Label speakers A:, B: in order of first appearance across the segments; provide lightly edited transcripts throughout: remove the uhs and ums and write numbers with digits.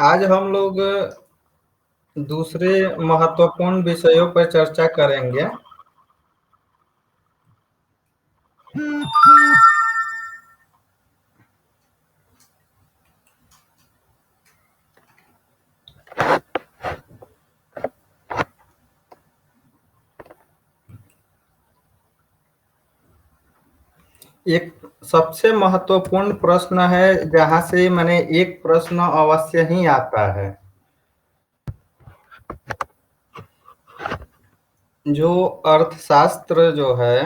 A: आज हम लोग दूसरे महत्वपूर्ण विषयों पर चर्चा करेंगे। एक सबसे महत्वपूर्ण प्रश्न है जहाँ से माने एक प्रश्न अवश्य ही आता है। जो अर्थशास्त्र जो है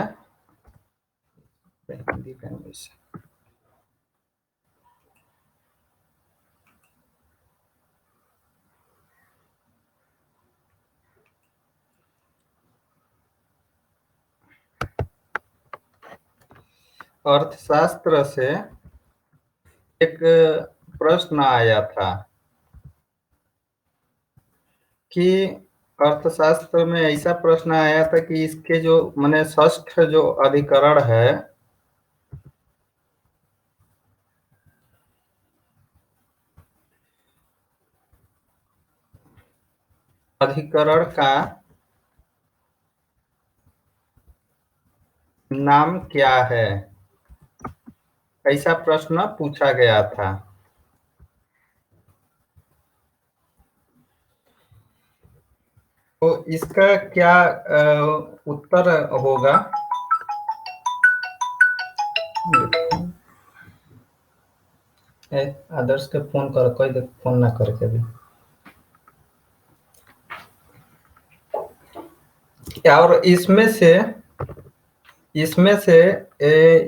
A: अर्थशास्त्र से एक प्रश्न आया था कि अर्थशास्त्र में ऐसा प्रश्न आया था कि इसके जो माने षष्ठ जो अधिकरण है अधिकरण का नाम क्या है? ऐसा प्रश्न पूछा गया था। तो इसका क्या उत्तर होगा? आदर्श के फोन कर, कोई फोन ना करके भी। और इसमें से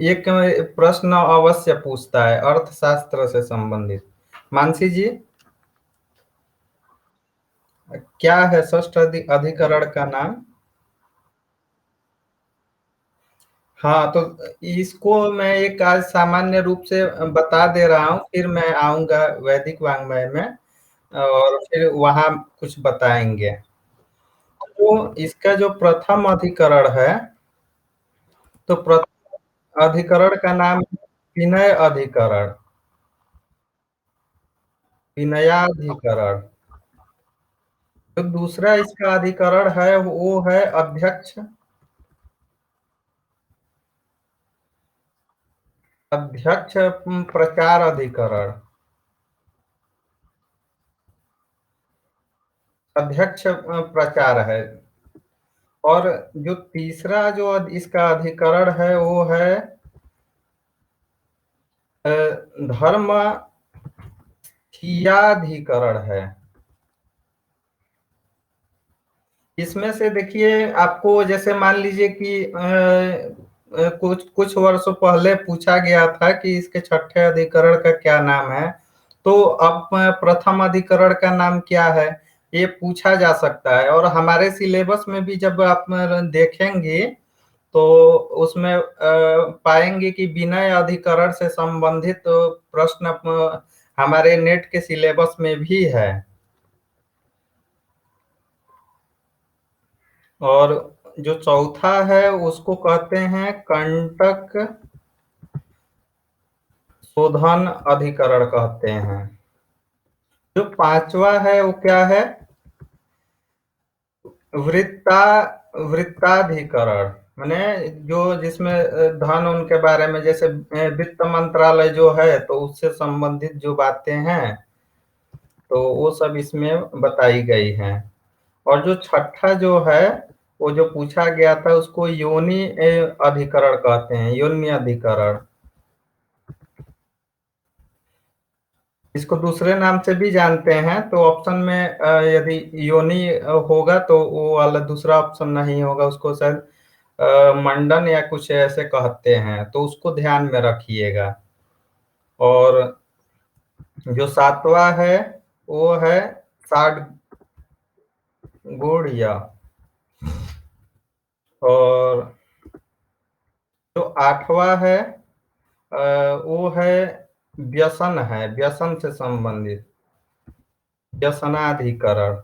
A: एक प्रश्न अवश्य पूछता है अर्थशास्त्र से संबंधित। मानसी जी, क्या है षष्ठ अधिकरण का नाम? हाँ, तो इसको मैं एक आज सामान्य रूप से बता दे रहा हूँ, फिर मैं आऊंगा वैदिक वाङ्मय में और फिर वहां कुछ बताएंगे। तो इसका जो प्रथम अधिकरण है, तो प्रथम अधिकरण का नाम विनय अधिकरण, विनयाधिकरण। जो दूसरा इसका अधिकरण है वो है अध्यक्ष अध्यक्ष प्रचार अधिकरण। अध्यक्ष प्रचार है। और जो तीसरा जो इसका अधिकरण है वो है धर्म क्रियाधिकरण है। इसमें से देखिए, आपको जैसे मान लीजिए कि कुछ कुछ वर्षों पहले पूछा गया था कि इसके छठे अधिकरण का क्या नाम है, तो अब प्रथम अधिकरण का नाम क्या है ये पूछा जा सकता है। और हमारे सिलेबस में भी जब आप देखेंगे तो उसमें पाएंगे कि विनय अधिकरण से संबंधित प्रश्न हमारे नेट के सिलेबस में भी है। और जो चौथा है उसको कहते हैं कंटक शोधन अधिकरण कहते हैं। जो पांचवा है वो क्या है? वृत्ता वृत्ताधिकरण, माने जो जिसमें धन उनके बारे में, जैसे वित्त मंत्रालय जो है तो उससे संबंधित जो बातें हैं तो वो सब इसमें बताई गई हैं। और जो छठा जो है वो जो पूछा गया था उसको योनि अधिकरण कहते हैं, योनि अधिकरण। इसको दूसरे नाम से भी जानते हैं, तो ऑप्शन में यदि योनि होगा तो वो वाला दूसरा ऑप्शन नहीं होगा, उसको शायद मंडन या कुछ ऐसे कहते हैं, तो उसको ध्यान में रखिएगा। और जो सातवां है वो है षाड गुण्य। और जो आठवां है वो है व्यसन, है व्यसन से संबंधित, व्यसनाधिकरण।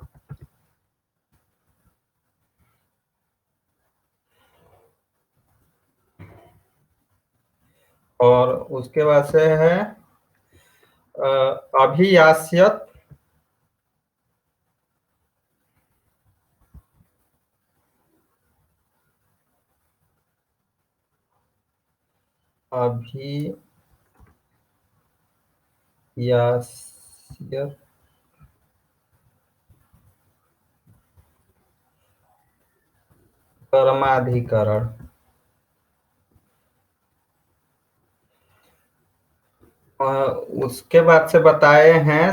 A: और उसके बाद से है अभियास्यत अभियास्य कर्माधिकरण। अ, उसके बाद से बताए हैं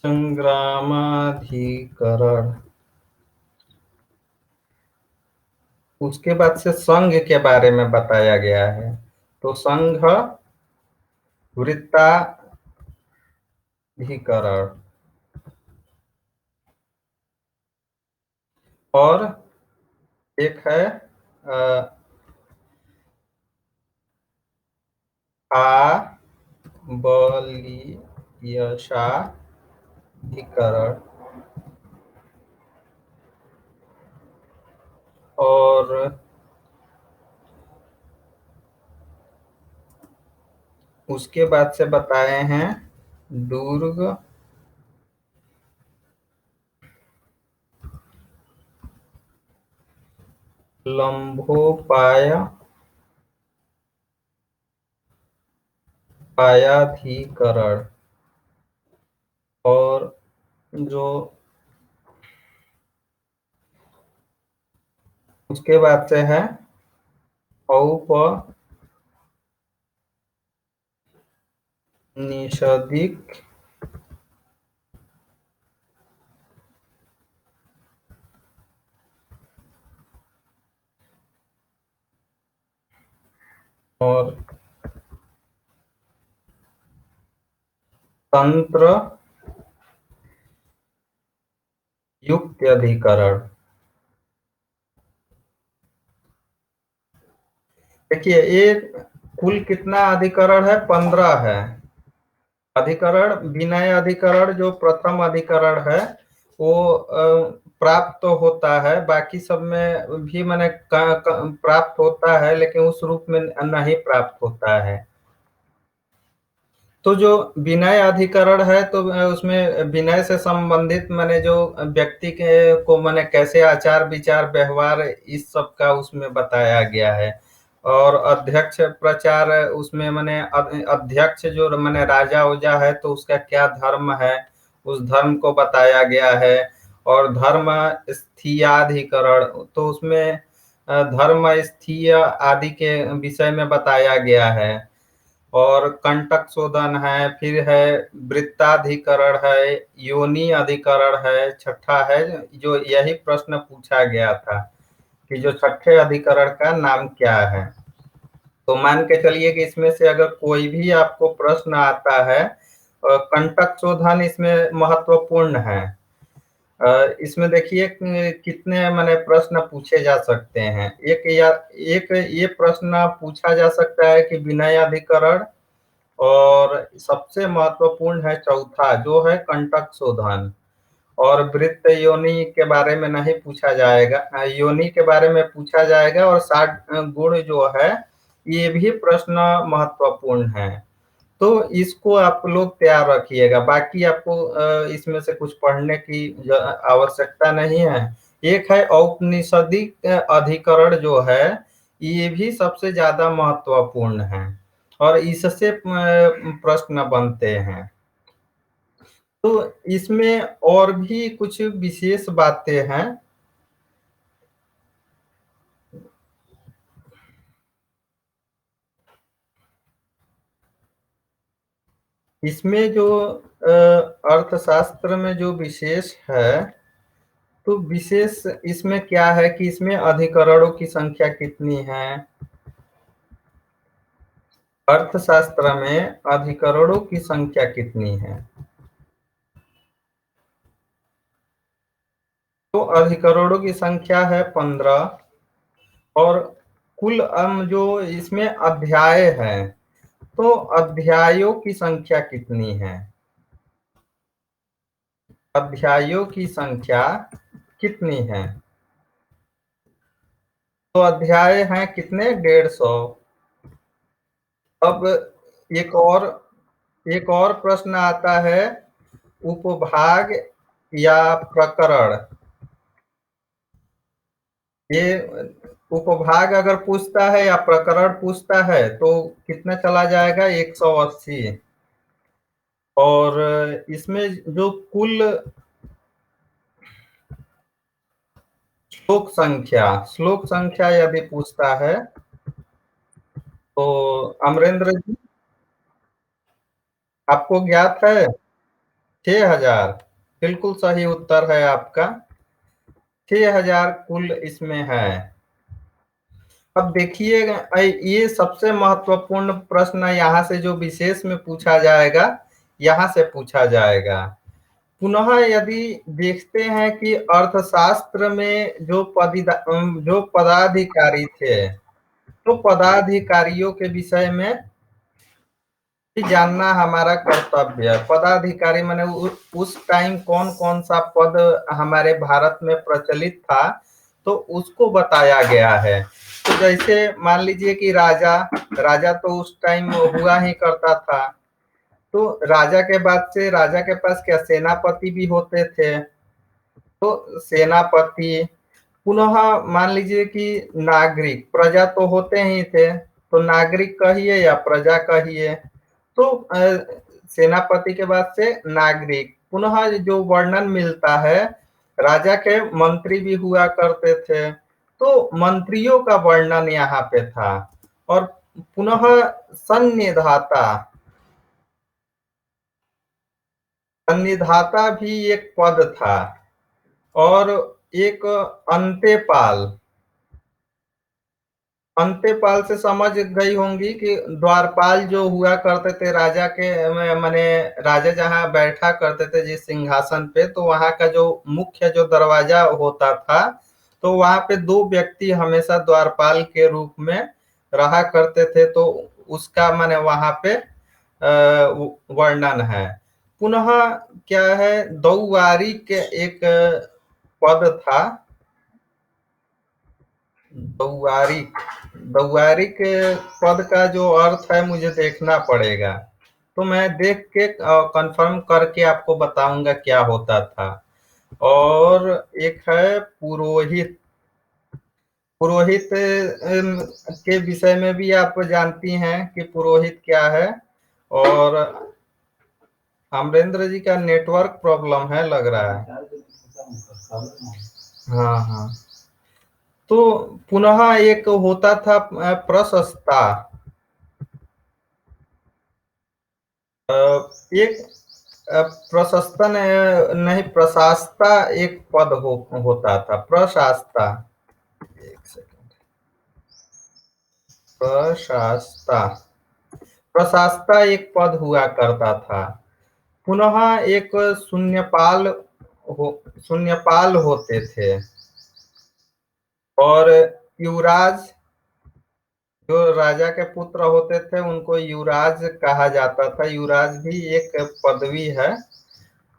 A: संग्रामाधिकरण। उसके बाद से संघ के बारे में बताया गया है। तो संघ वृत्ताधिकरण। और एक है आबलियशाधिकरण। और उसके बाद से बताए हैं दुर्ग लंबोपाय पायाधिकरण। और जो उसके बाद से है औपनिषदिक और तंत्र युक्त अधिकरण। देखिए ये कुल कितना अधिकरण है? 15 है। अधिकरण विनय अधिकरण जो प्रथम अधिकरण है वो प्राप्त तो होता है, बाकी सब में भी मैंने प्राप्त होता है, लेकिन उस रूप में नहीं प्राप्त होता है। तो जो विनय अधिकरण है तो उसमें विनय से संबंधित मैंने जो व्यक्ति के को मैंने कैसे आचार विचार व्यवहार इस सब का उसमें बताया गया है। और अध्यक्ष प्रचार उसमें मैंने अध्यक्ष जो मैंने राजा उजा है तो उसका क्या धर्म है उस धर्म को बताया गया है। और धर्म स्थीयाधिकरण तो उसमें धर्म स्थीय आदि के विषय में बताया गया है। और कंटक शोधन है, फिर है वृत्ताधिकरण है, योनि अधिकरण है, छठा है जो यही प्रश्न पूछा गया था कि जो छठे अधिकरण का नाम क्या है। तो मान के चलिए कि इसमें से अगर कोई भी आपको प्रश्न आता है, कंटक शोधन इसमें महत्वपूर्ण है। इसमें देखिए कितने माने प्रश्न पूछे जा सकते हैं। एक ये प्रश्न पूछा जा सकता है कि विनय अधिकरण, और सबसे महत्वपूर्ण है चौथा जो है कंटक शोधन। और वृत्त योनि के बारे में नहीं पूछा जाएगा, योनि के बारे में पूछा जाएगा। और 60 गुण जो है ये भी प्रश्न महत्वपूर्ण है। तो इसको आप लोग तैयार रखिएगा, बाकी आपको इसमें से कुछ पढ़ने की आवश्यकता नहीं है। एक है औपनिषदिक अधिकरण जो है ये भी सबसे ज्यादा महत्वपूर्ण है और इससे प्रश्न बनते हैं। तो इसमें और भी कुछ विशेष बातें हैं। इसमें जो अर्थशास्त्र में जो विशेष है, तो विशेष इसमें क्या है कि इसमें अधिकरणों की संख्या कितनी है। अर्थशास्त्र में अधिकरणों की संख्या कितनी है? तो अधिकरणों की संख्या है 15। और कुल जो इसमें अध्याय है तो अध्यायों की संख्या कितनी है? अध्यायों की संख्या कितनी है? तो अध्याय हैं कितने? 150। अब एक और प्रश्न आता है, उपभाग या प्रकरण। ये उपभाग अगर पूछता है या प्रकरण पूछता है तो कितना चला जाएगा, 180। और इसमें जो कुल श्लोक संख्या यदि पूछता है तो अमरेंद्र जी, आपको ज्ञात है? 6,000 बिल्कुल सही उत्तर है आपका। 6,000 कुल इसमें है। अब देखिए, ये सबसे महत्वपूर्ण प्रश्न यहाँ से जो विशेष में पूछा जाएगा, यहाँ से पूछा जाएगा। पुनः यदि देखते हैं कि अर्थशास्त्र में जो पदाधिकारी थे, तो पदाधिकारियों के विषय में जानना हमारा कर्तव्य है। पदाधिकारी माने उस टाइम कौन कौन सा पद हमारे भारत में प्रचलित था, तो उसको बताया गया है। तो जैसे मान लीजिए कि राजा राजा तो उस टाइम हुआ ही करता था। तो राजा के बाद से राजा के पास क्या सेनापति भी होते थे, तो सेनापति, पुनः मान लीजिए कि नागरिक, प्रजा तो होते ही थे, तो नागरिक कहिए या प्रजा कहिए, तो सेनापति के बाद से नागरिक, पुनः जो वर्णन मिलता है, राजा के मंत्री भी हुआ करते थे, तो मंत्रियों का वर्णन यहाँ पे था। और पुनः सन्निधाता, सन्निधाता भी एक पद था। और एक अंतेपाल, अंतेपाल से समझ गई होंगी कि द्वारपाल जो हुआ करते थे राजा के, माने राजा जहाँ बैठा करते थे जिस सिंहासन पे, तो वहां का जो मुख्य जो दरवाजा होता था, तो वहां पे दो व्यक्ति हमेशा द्वारपाल के रूप में रहा करते थे, तो उसका माने वहां पे वर्णन है। पुनः क्या है, दौवारी के एक पद था, दौवारिक, दौवारिक पद का जो अर्थ है मुझे देखना पड़ेगा, तो मैं देख के कंफर्म करके आपको बताऊंगा क्या होता था। और एक है पुरोहित, पुरोहित के विषय में भी आप जानती हैं कि पुरोहित क्या है। और अमरेंद्र जी का नेटवर्क प्रॉब्लम है लग रहा है। हाँ हाँ। तो पुनः एक होता था प्रशस्ता, एक प्रशस्तन नहीं, प्रशास्ता एक पद होता था, प्रशास्ता। एक सेकंड, प्रशास्ता, प्रशास्ता एक पद हुआ करता था। पुनः एक शून्यपाल शून्यपाल होते थे। और युवराज, जो राजा के पुत्र होते थे उनको युवराज कहा जाता था। युवराज भी एक पदवी है।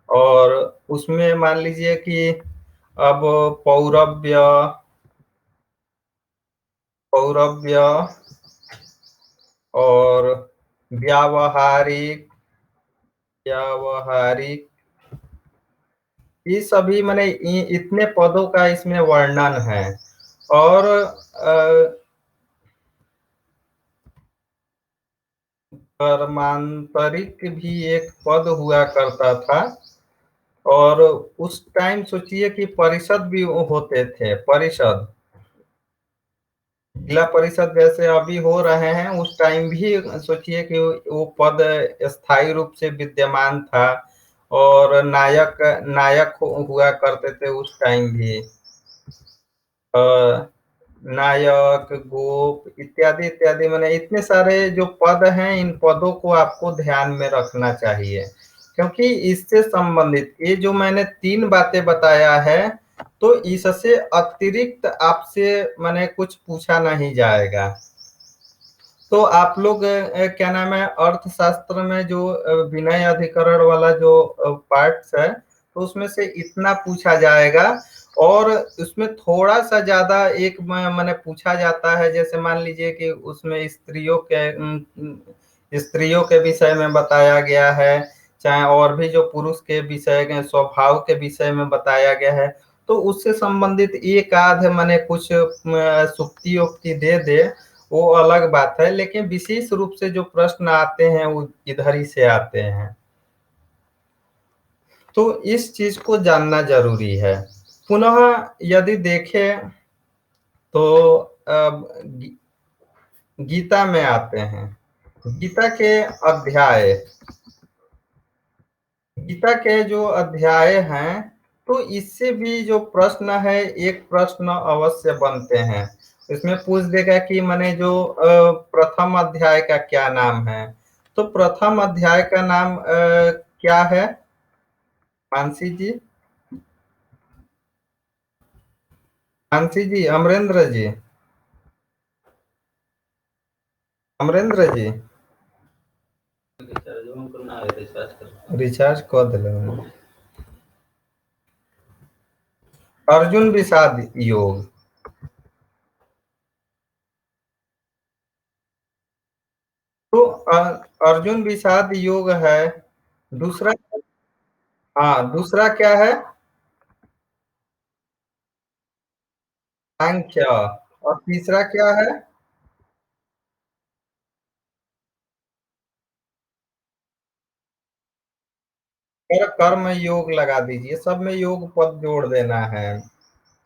A: और उसमें मान लीजिए कि अब पौरव्य, पौरव्य और व्यावहारिक, व्यावहारिक, ये सभी मैंने इतने पदों का इसमें वर्णन है। और कर्मांतरिक भी एक पद हुआ करता था। और उस टाइम सोचिए कि परिषद भी होते थे, परिषद, जिला परिषद जैसे अभी हो रहे हैं, उस टाइम भी सोचिए कि वो पद स्थायी रूप से विद्यमान था। और नायक, नायक हुआ करते थे उस टाइम भी। नायक, गोप इत्यादि इत्यादि, मैंने इतने सारे जो पद हैं, इन पदों को आपको ध्यान में रखना चाहिए, क्योंकि इससे संबंधित ये जो मैंने 3 बातें बताया है, तो इससे अतिरिक्त आपसे मैंने कुछ पूछा नहीं जाएगा। तो आप लोग क्या नाम है, अर्थशास्त्र में जो विनय अधिकरण वाला जो पार्ट्स है, तो उसमें से इतना पूछा जाएगा। और उसमें थोड़ा सा ज्यादा एक मैंने पूछा जाता है, जैसे मान लीजिए कि उसमें स्त्रियों के विषय में बताया गया है, चाहे और भी जो पुरुष के विषय के स्वभाव के विषय में बताया गया है, तो उससे संबंधित एक आध माने कुछ सुक्ति उक्ति दे दे, वो अलग बात है, लेकिन विशेष रूप से जो प्रश्न आते हैं वो इधर ही से आते हैं। तो इस चीज को जानना जरूरी है। पुनः यदि देखें तो गीता में आते हैं। गीता के अध्याय गीता के जो अध्याय हैं, तो इससे भी जो प्रश्न है, एक प्रश्न अवश्य बनते हैं। इसमें पूछ देगा कि माने जो प्रथम अध्याय का क्या नाम है। तो प्रथम अध्याय का नाम क्या है, मानसी जी? मानसी जी, अमरेंद्र जी, अमरेंद्र जी, रिचार्ज कर दिले। अर्जुन विषाद योग। तो अर्जुन विषाद योग है। दूसरा, हाँ, दूसरा क्या है? सांख्य। और तीसरा क्या है? कर्म योग लगा दीजिए, सब में योग पद जोड़ देना है।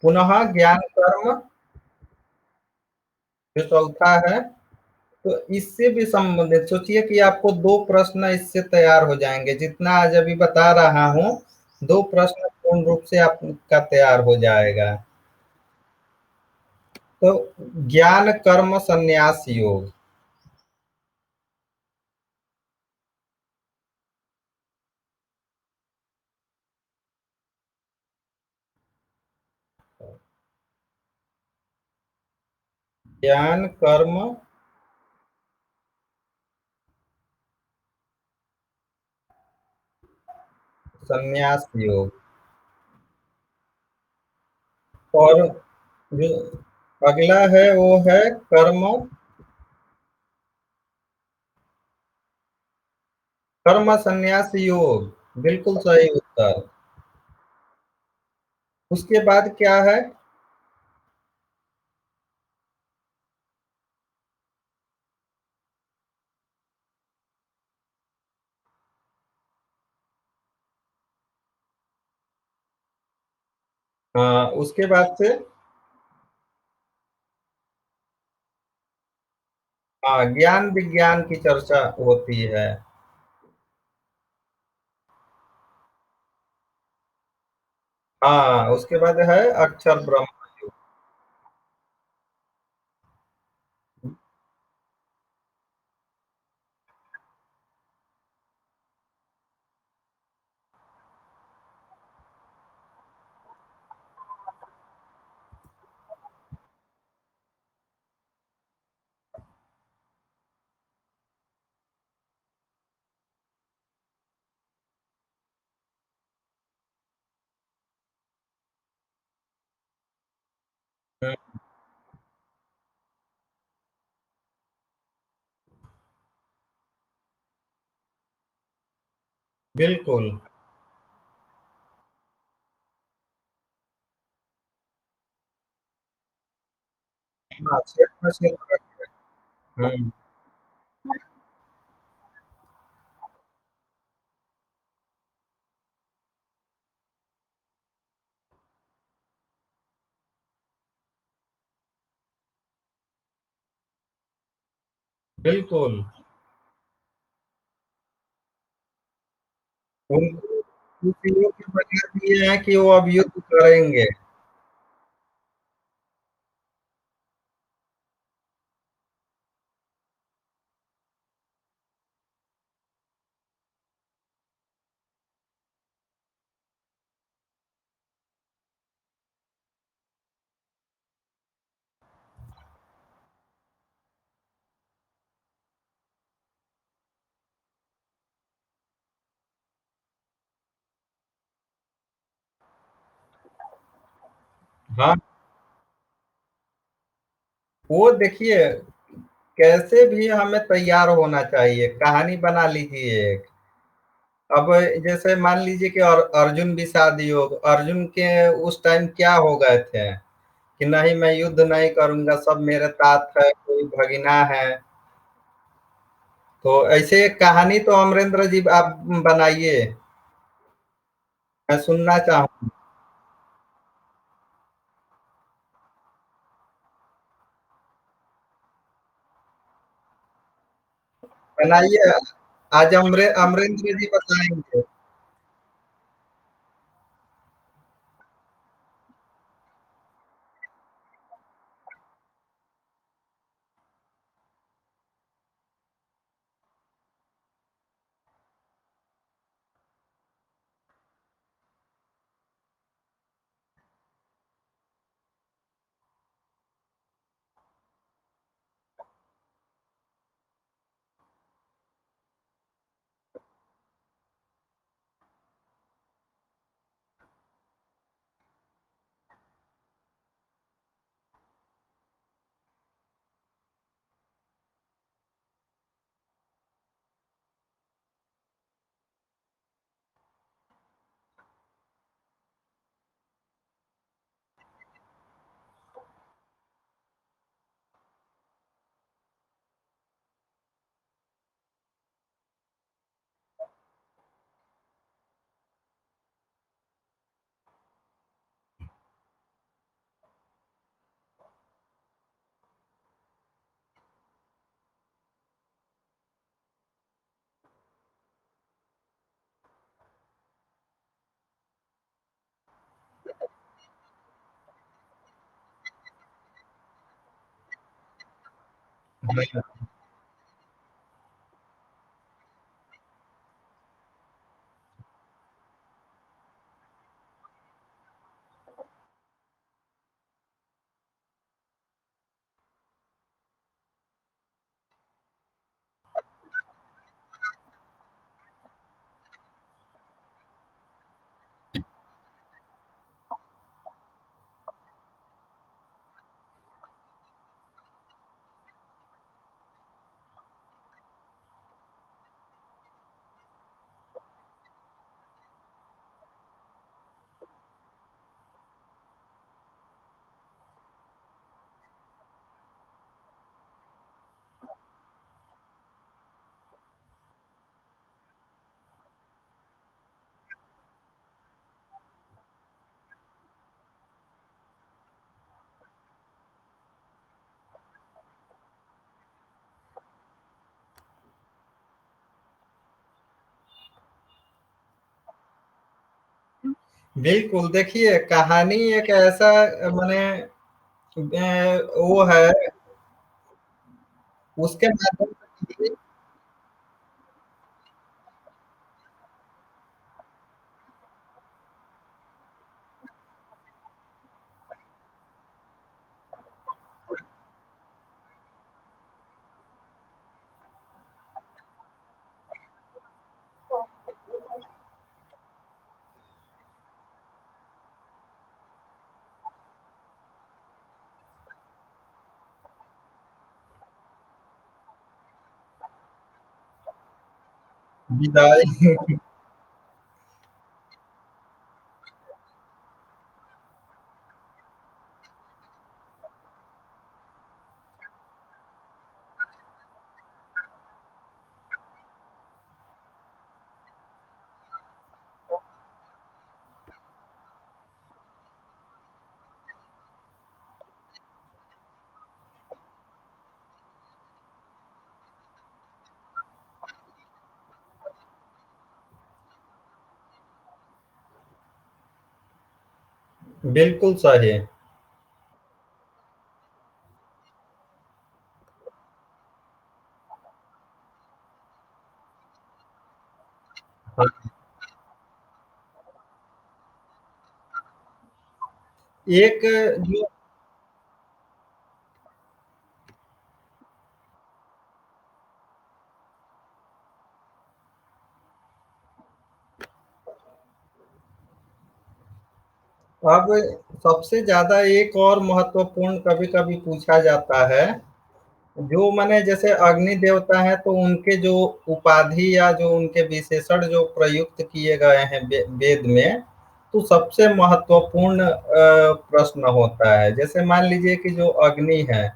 A: पुनः ज्ञान कर्म जो चौथा है। तो इससे भी संबंधित सोचिए कि आपको दो प्रश्न इससे तैयार हो जाएंगे, जितना आज अभी बता रहा हूँ, दो प्रश्न पूर्ण रूप से आपका तैयार हो जाएगा। तो ज्ञान कर्म संन्यास योग। ज्ञान कर्म संन्यास योग। और जो अगला है वो है कर्म कर्म संन्यास योग। बिल्कुल सही उत्तर। उसके बाद क्या है? हाँ, उसके बाद से, हाँ, ज्ञान विज्ञान की चर्चा होती है। हाँ, उसके बाद है अक्षर ब्रह्म योग। हम्म, बिल्कुल। हाँ, क्षेत्र से हम्म, बिल्कुल। उनको खुशियों की वजह दिए हैं कि वो अब युद्ध करेंगे। हाँ, वो देखिए, कैसे भी हमें तैयार होना चाहिए। कहानी बना लीजिए एक, अब जैसे मान लीजिए कि अर्जुन भी शादी हो, अर्जुन के उस टाइम क्या हो गए थे कि नहीं मैं युद्ध नहीं करूंगा, सब मेरे तात है, कोई भगिना है। तो ऐसे एक कहानी तो अमरेंद्र जी आप बनाइए, मैं सुनना चाहूँ। बनाइए, आज अमरेंद्र जी बताएंगे। बिल्कुल, देखिए कहानी एक ऐसा माने वो है, उसके माध्यम से विदाई। बिल्कुल सही। एक जो अब सबसे ज्यादा एक और महत्वपूर्ण कभी कभी पूछा जाता है जो माने जैसे अग्नि देवता हैं तो उनके जो उपाधि या जो उनके विशेषण जो प्रयुक्त किए गए हैं वेद में, तो सबसे महत्वपूर्ण प्रश्न होता है। जैसे मान लीजिए कि जो अग्नि है,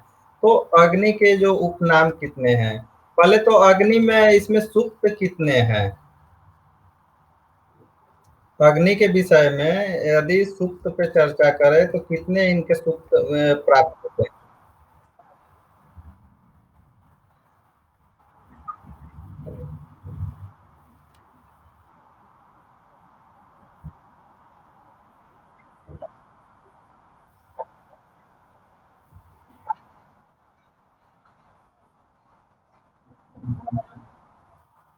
A: तो अग्नि के जो उपनाम कितने हैं? पहले तो अग्नि में इसमें सूक्त कितने हैं? अग्नि के विषय में यदि सूक्त पे चर्चा करें तो कितने इनके सूक्त प्राप्त होते हैं?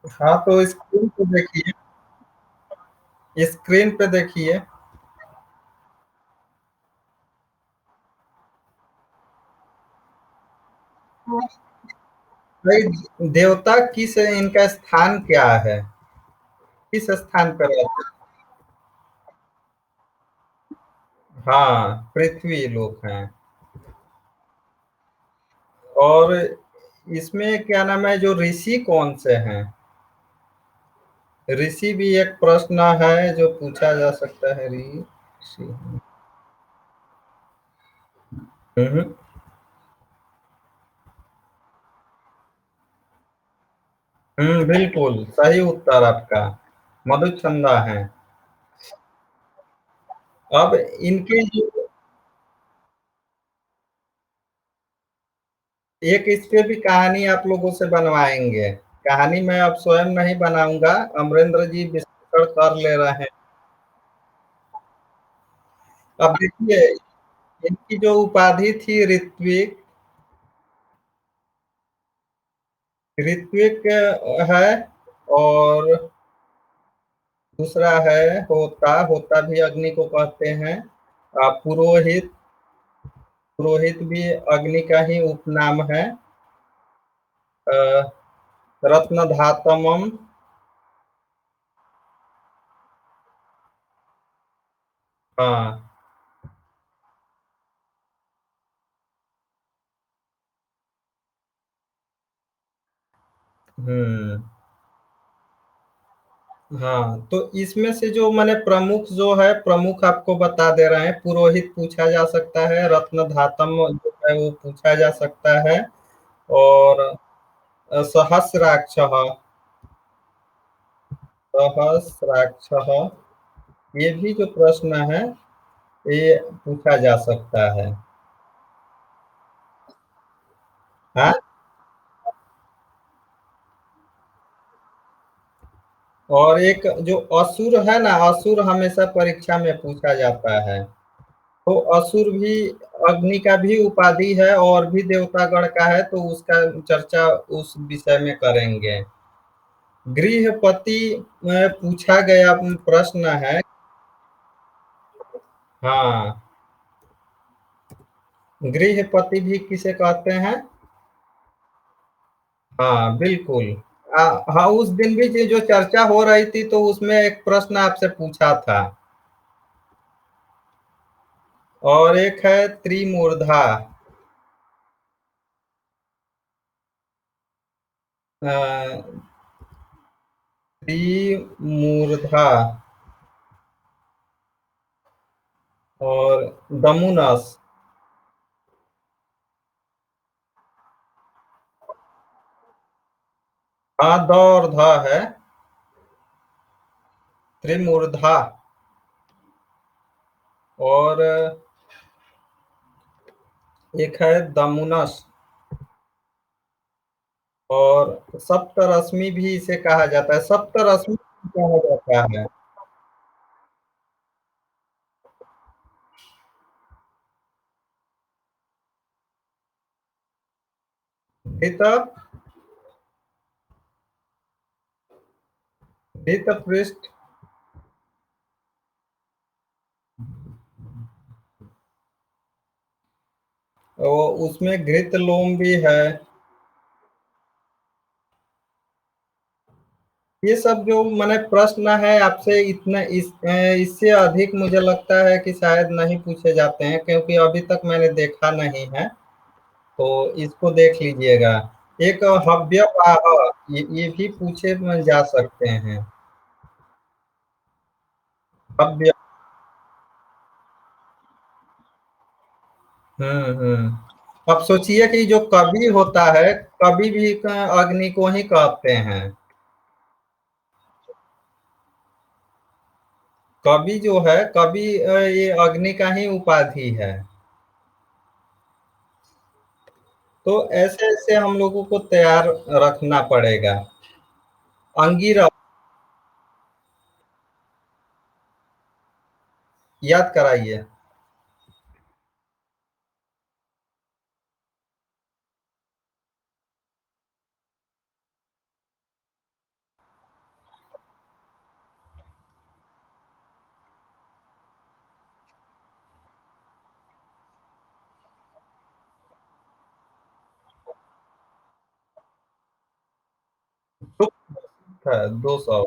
A: हाँ, तो स्क्रीन पे देखिए, स्क्रीन पे देखिए। भाई, देवता किस इनका स्थान क्या है? किस स्थान पर रहते हैं? हाँ, पृथ्वी लोक हैं। और इसमें क्या नाम है, जो ऋषि कौन से हैं? ऋषि भी एक प्रश्न है जो पूछा जा सकता है। ऋषि। हम्म। बिल्कुल सही उत्तर आपका। मधुचंदा है। अब इनके जो एक इस पे भी कहानी आप लोगों से बनवाएंगे। कहानी मैं अब स्वयं नहीं बनाऊंगा, अमरेंद्र जी विश्लेषण कर ले रहे हैं। अब देखिए, इनकी जो उपाधि थी ऋत्विक, ऋत्विक है। और दूसरा है होता, होता भी अग्नि को कहते हैं। पुरोहित, पुरोहित भी अग्नि का ही उपनाम है। अ, रत्न धातमम। हाँ। हम्म। हाँ, तो इसमें से जो मैंने प्रमुख जो है, प्रमुख आपको बता दे रहे हैं। पुरोहित पूछा जा सकता है, रत्न धातम जो है वो पूछा जा सकता है। और सहस्राक्ष, सहस्राक्ष, ये भी जो प्रश्न है ये पूछा जा सकता है। हाँ। और एक जो असुर है ना, असुर हमेशा परीक्षा में पूछा जाता है। तो असुर भी अग्नि का भी उपाधि है और भी देवतागण का है, तो उसका चर्चा उस विषय में करेंगे। गृहपति में पूछा गया प्रश्न है। हाँ, गृहपति भी किसे कहते हैं? हाँ, बिल्कुल। हाँ, उस दिन भी जो चर्चा हो रही थी तो उसमें एक प्रश्न आपसे पूछा था। और एक है त्रिमूर्धा। अ, त्रिमूर्धा और दमुनस। हाँ, द और ध है। त्रिमूर्धा। और एक है दमुनस। और सप्तरश्मि भी इसे कहा जाता है, सप्तरश्मि कहा जाता है। धित, धित पृष्ठ। और उसमें घृत लोम भी है। ये सब जो मैंने प्रश्न है आपसे, इतना इससे अधिक मुझे लगता है कि शायद नहीं पूछे जाते हैं, क्योंकि अभी तक मैंने देखा नहीं है। तो इसको देख लीजिएगा। एक हव्यवाह, ये भी पूछे में जा सकते हैं। हव्य। अब सोचिए कि जो कवि होता है, कवि भी अग्नि को ही कहते हैं। कवि जो है, कवि ये अग्नि का ही उपाधि है। तो ऐसे ऐसे हम लोगों को तैयार रखना पड़ेगा। अंगिरा। याद कराइए। सुक्त है 200।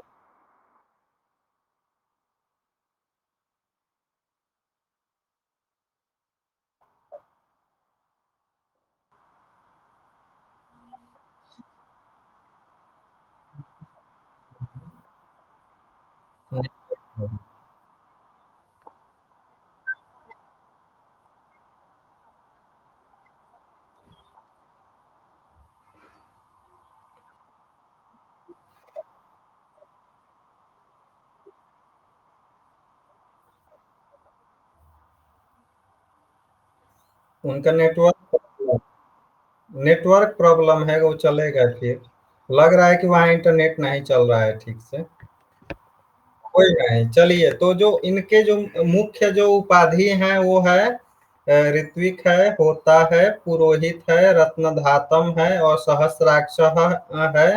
A: उनका नेटवर्क प्रॉब्लम है, वो चलेगा फिर। लग रहा है कि वहाँ इंटरनेट नहीं चल रहा है ठीक से। कोई नहीं, चलिए। तो जो इनके जो मुख्य जो उपाधि हैं वो है ऋत्विक है, होता है, पुरोहित है, रत्नधातम है और सहस्राक्ष है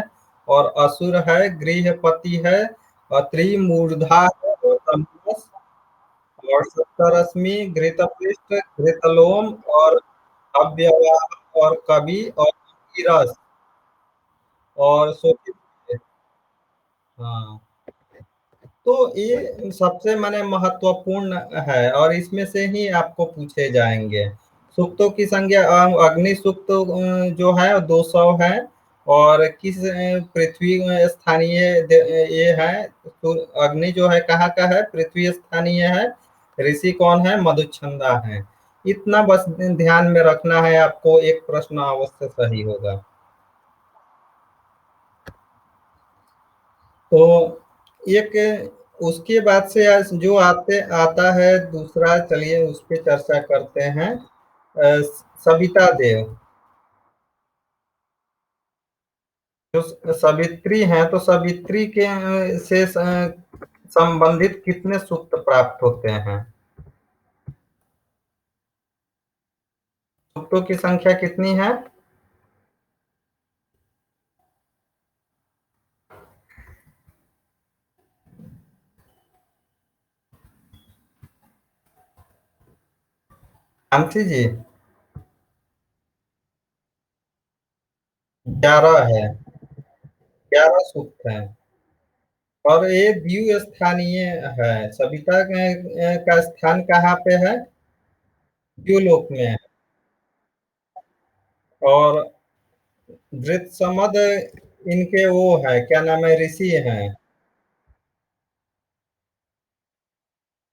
A: और असुर है, गृहपति है, त्रिमूर्धा है और तमस और सप्तरश्मि, घृतपृष्ठ, घृतलोम और अव्यवाह और कवि और गिरस और सोचित। हाँ। तो ये सबसे माने महत्वपूर्ण है और इसमें से ही आपको पूछे जाएंगे। सूक्तों की संख्या अग्नि सूक्त जो है 200 है। और किस पृथ्वी स्थानीय ये है। तो अग्नि जो है कहाँ का है, पृथ्वी स्थानीय है। ऋषि कौन है, मधुचंदा है। इतना बस ध्यान में रखना है आपको, एक प्रश्न अवश्य सही होगा। तो एक उसके बाद से जो आता है दूसरा, चलिए उस पे चर्चा करते हैं। सविता देव। जो सवित्री हैं, तो सवित्री के से संबंधित कितने सूक्त प्राप्त होते हैं। सूक्तों की संख्या कितनी है। शांति जी। 11 है। 11 सूक्त हैं। और ये द्वितीय स्थानीय है। सविता का स्थान कहाँ पे है, द्युलोक में है। और वृत्समद इनके वो है, क्या नाम है, ऋषि हैं।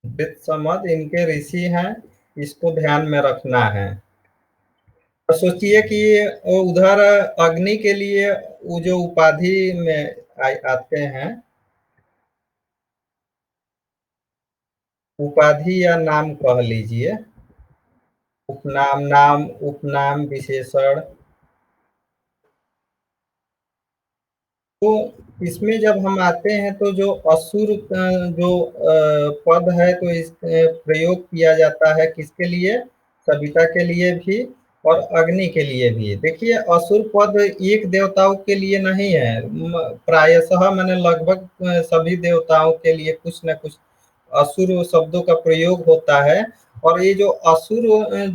A: वृत्समद इनके ऋषि हैं। इसको ध्यान में रखना है। और सोचिए कि उधर अग्नि के लिए वो जो उपाधि में आते हैं, उपाधि या नाम कह लीजिए। उपनाम, नाम, उपनाम, विशेषण। तो इसमें जब हम आते हैं तो जो असुर जो पद है, तो इस प्रयोग किया जाता है किसके लिए, सविता के लिए भी और अग्नि के लिए भी। देखिए असुर पद एक देवताओं के लिए नहीं है, प्रायशः मैंने लगभग सभी देवताओं के लिए कुछ न कुछ असुर शब्दों का प्रयोग होता है। और ये जो असुर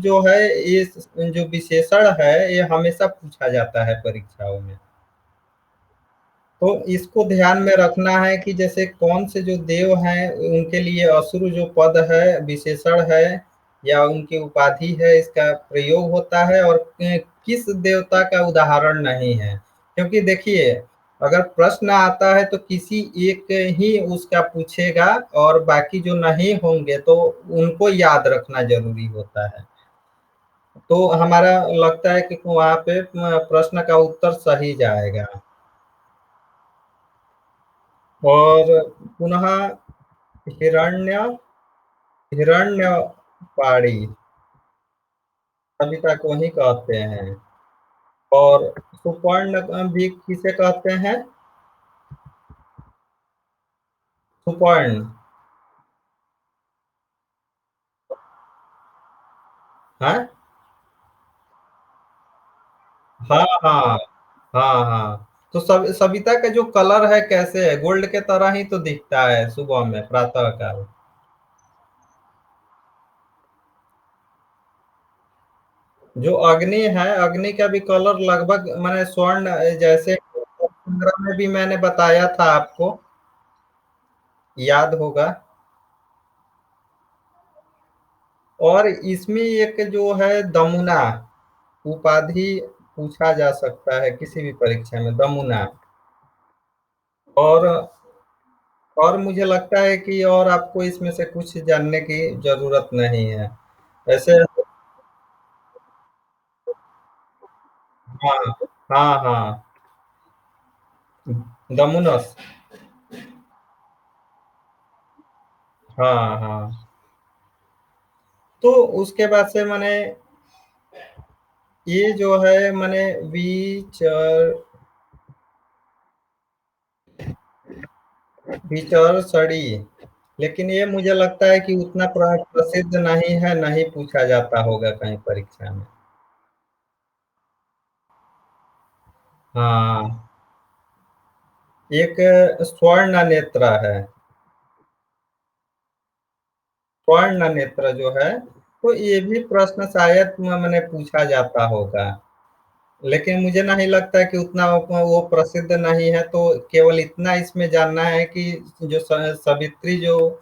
A: जो है, ये जो विशेषण है, ये हमेशा पूछा जाता है परीक्षाओं में। तो इसको ध्यान में रखना है कि जैसे कौन से जो देव हैं उनके लिए असुर जो पद है, विशेषण है। या उनकी उपाधि है, इसका प्रयोग होता है और किस देवता का उदाहरण नहीं है। क्योंकि देखिए, अगर प्रश्न आता है तो किसी एक ही उसका पूछेगा और बाकी जो नहीं होंगे तो उनको याद रखना ज़रूरी होता है। तो हमारा लगता है कि वहाँ पे प्रश्न का उत्तर सही जाएगा। और पुनः हिरण्य हिरण्यपाणी सविता को ही कहते हैं। और सुपर्ण भी किसे कहते हैं? सुपर्ण। हाँ हाँ हाँ हाँ हाँ। तो सविता का जो कलर है कैसे है? गोल्ड के तरह ही तो दिखता है सुबह में, प्रातः काल। जो अग्नि है, अग्नि का भी कलर लगभग मैंने स्वर्ण जैसे संग्रह में भी मैंने बताया था आपको, याद होगा। और इसमें एक जो है दमुना उपाधि पूछा जा सकता है किसी भी परीक्षा में, दमुना। और और मुझे लगता है कि और आपको इसमें से कुछ जानने की जरूरत नहीं है ऐसे। हाँ हाँ हाँ, दमुनस। हाँ हाँ। तो उसके बाद से मैंने ये जो है मैंने विचर विचर सड़ी, लेकिन ये मुझे लगता है कि उतना प्रसिद्ध नहीं है, नहीं पूछा जाता होगा कहीं परीक्षा में। हाँ, एक स्वर्ण नेत्र है। स्वर्ण नेत्र जो है, तो ये भी प्रश्न शायद मैंने पूछा जाता होगा, लेकिन मुझे नहीं लगता कि उतना वो प्रसिद्ध नहीं है। तो केवल इतना इसमें जानना है कि जो सावित्री जो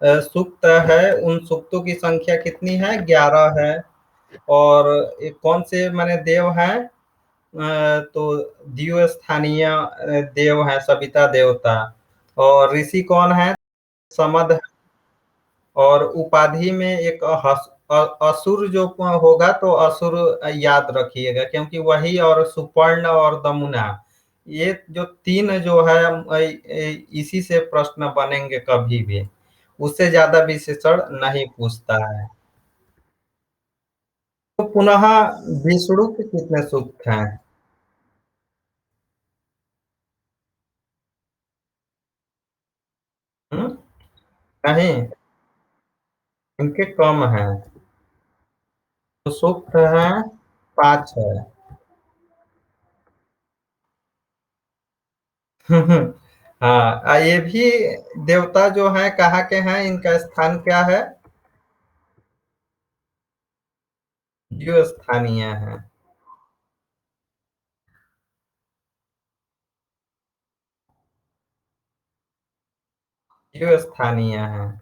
A: सूक्त है, उन सूक्तों की संख्या कितनी है? 11 है। और एक कौन से माने देव हैं? तो द्वितीय स्थानीय देव है सविता देवता। और ऋषि कौन है? समद। और उपाधि में एक असुर जो होगा तो असुर याद रखिएगा, क्योंकि वही और सुपर्ण और दमुना, ये जो तीन जो है इसी से प्रश्न बनेंगे कभी भी। उससे ज्यादा विशेषण नहीं पूछता है। तो पुनः विष्णु के कितने सूक्त हैं? हम्म? नहीं, इनके कम हैं। तो सूक्त हैं 5 है। हाँ, ये भी देवता जो है कहाँ के हैं, इनका स्थान क्या है? जो स्थानीय है। जो स्थानीय है।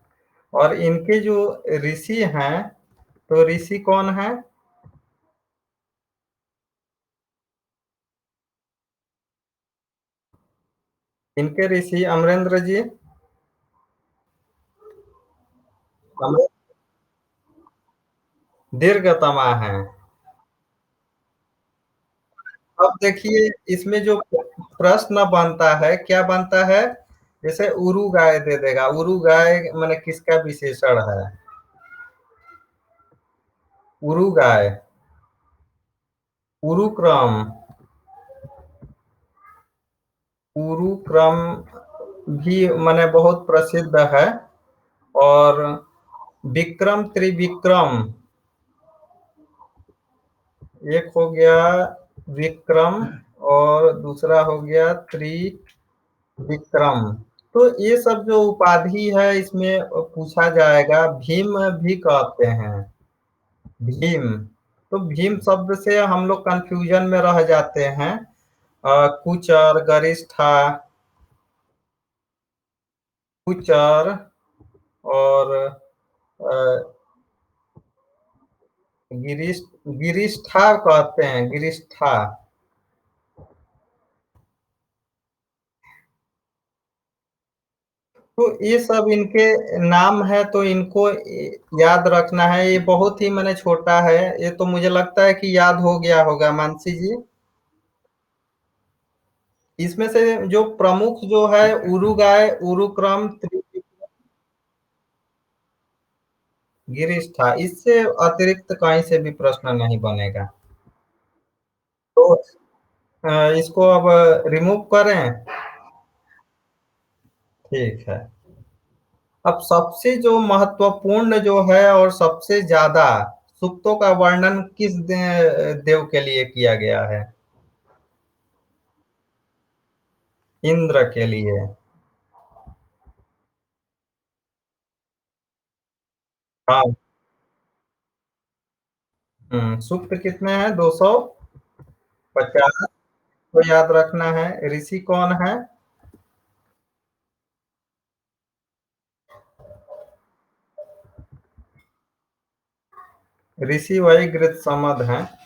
A: और इनके जो ऋषि हैं, तो ऋषि कौन है? इनके ऋषि अमरेंद्र जी। अमरे- दीर्घतमा है। अब देखिए, इसमें जो प्रश्न बनता है क्या बनता है? जैसे उरु गाय दे देगा, उरु गाय माने किसका विशेषण है? उरु गाय, उरुक्रम। उरुक्रम भी माने बहुत प्रसिद्ध है। और विक्रम त्रिविक्रम, एक हो गया विक्रम और दूसरा हो गया त्रिविक्रम। तो ये सब जो उपाधि है इसमें पूछा जाएगा। भीम भी कहते हैं, भीम। तो भीम शब्द से हम लोग कंफ्यूजन में रह जाते हैं। कुचर, गरिष्ठा, कुचर और गिरीश, गिरिष्ठा कहते हैं, गिरिष्ठा। तो ये सब इनके नाम है, तो इनको याद रखना है। ये बहुत ही मैंने छोटा है, ये तो मुझे लगता है कि याद हो गया होगा मानसी जी। इसमें से जो प्रमुख जो है, उरुगाय, उरुक्रम, गिरीश था। इससे अतिरिक्त कहीं से भी प्रश्न नहीं बनेगा। तो इसको अब रिमूव करें। ठीक है। अब सबसे जो महत्वपूर्ण जो है और सबसे ज्यादा सूक्तों का वर्णन किस देव के लिए किया गया है? इंद्र के लिए। हाँ। सूक्त कितने हैं? 250 को याद रखना है। ऋषि कौन है? ऋषि वही गृत्समद हैं।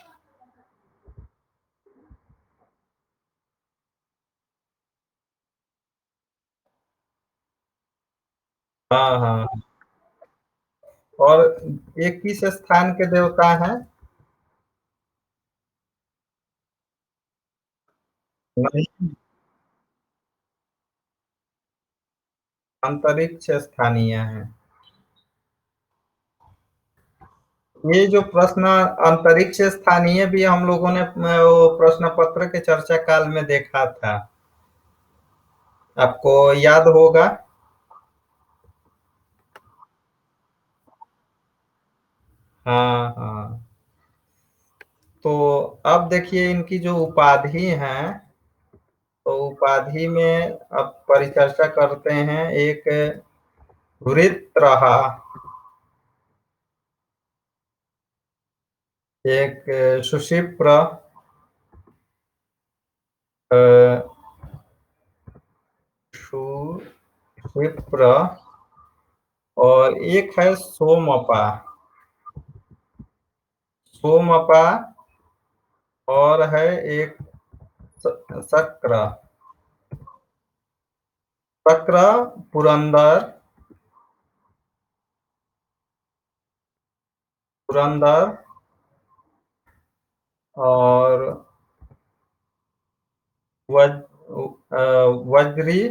A: हाँ हाँ। और ये किस स्थान के देवता हैं? नहीं, अंतरिक्ष स्थानीय हैं। ये जो प्रश्न अंतरिक्ष स्थानीय भी हम लोगों ने वो प्रश्न पत्र के चर्चा काल में देखा था, आपको याद होगा। हाँ हाँ। तो अब देखिए इनकी जो उपाधि है, तो उपाधि में अब परिचर्चा करते हैं। एक वृत्रहा, एक सुशिप्र, अ, सुशिप्र, और एक है सोमपा। सोमपा, और है एक शक्र। शक्र, पुरंदर, पुरंदर, और वज, वज्री।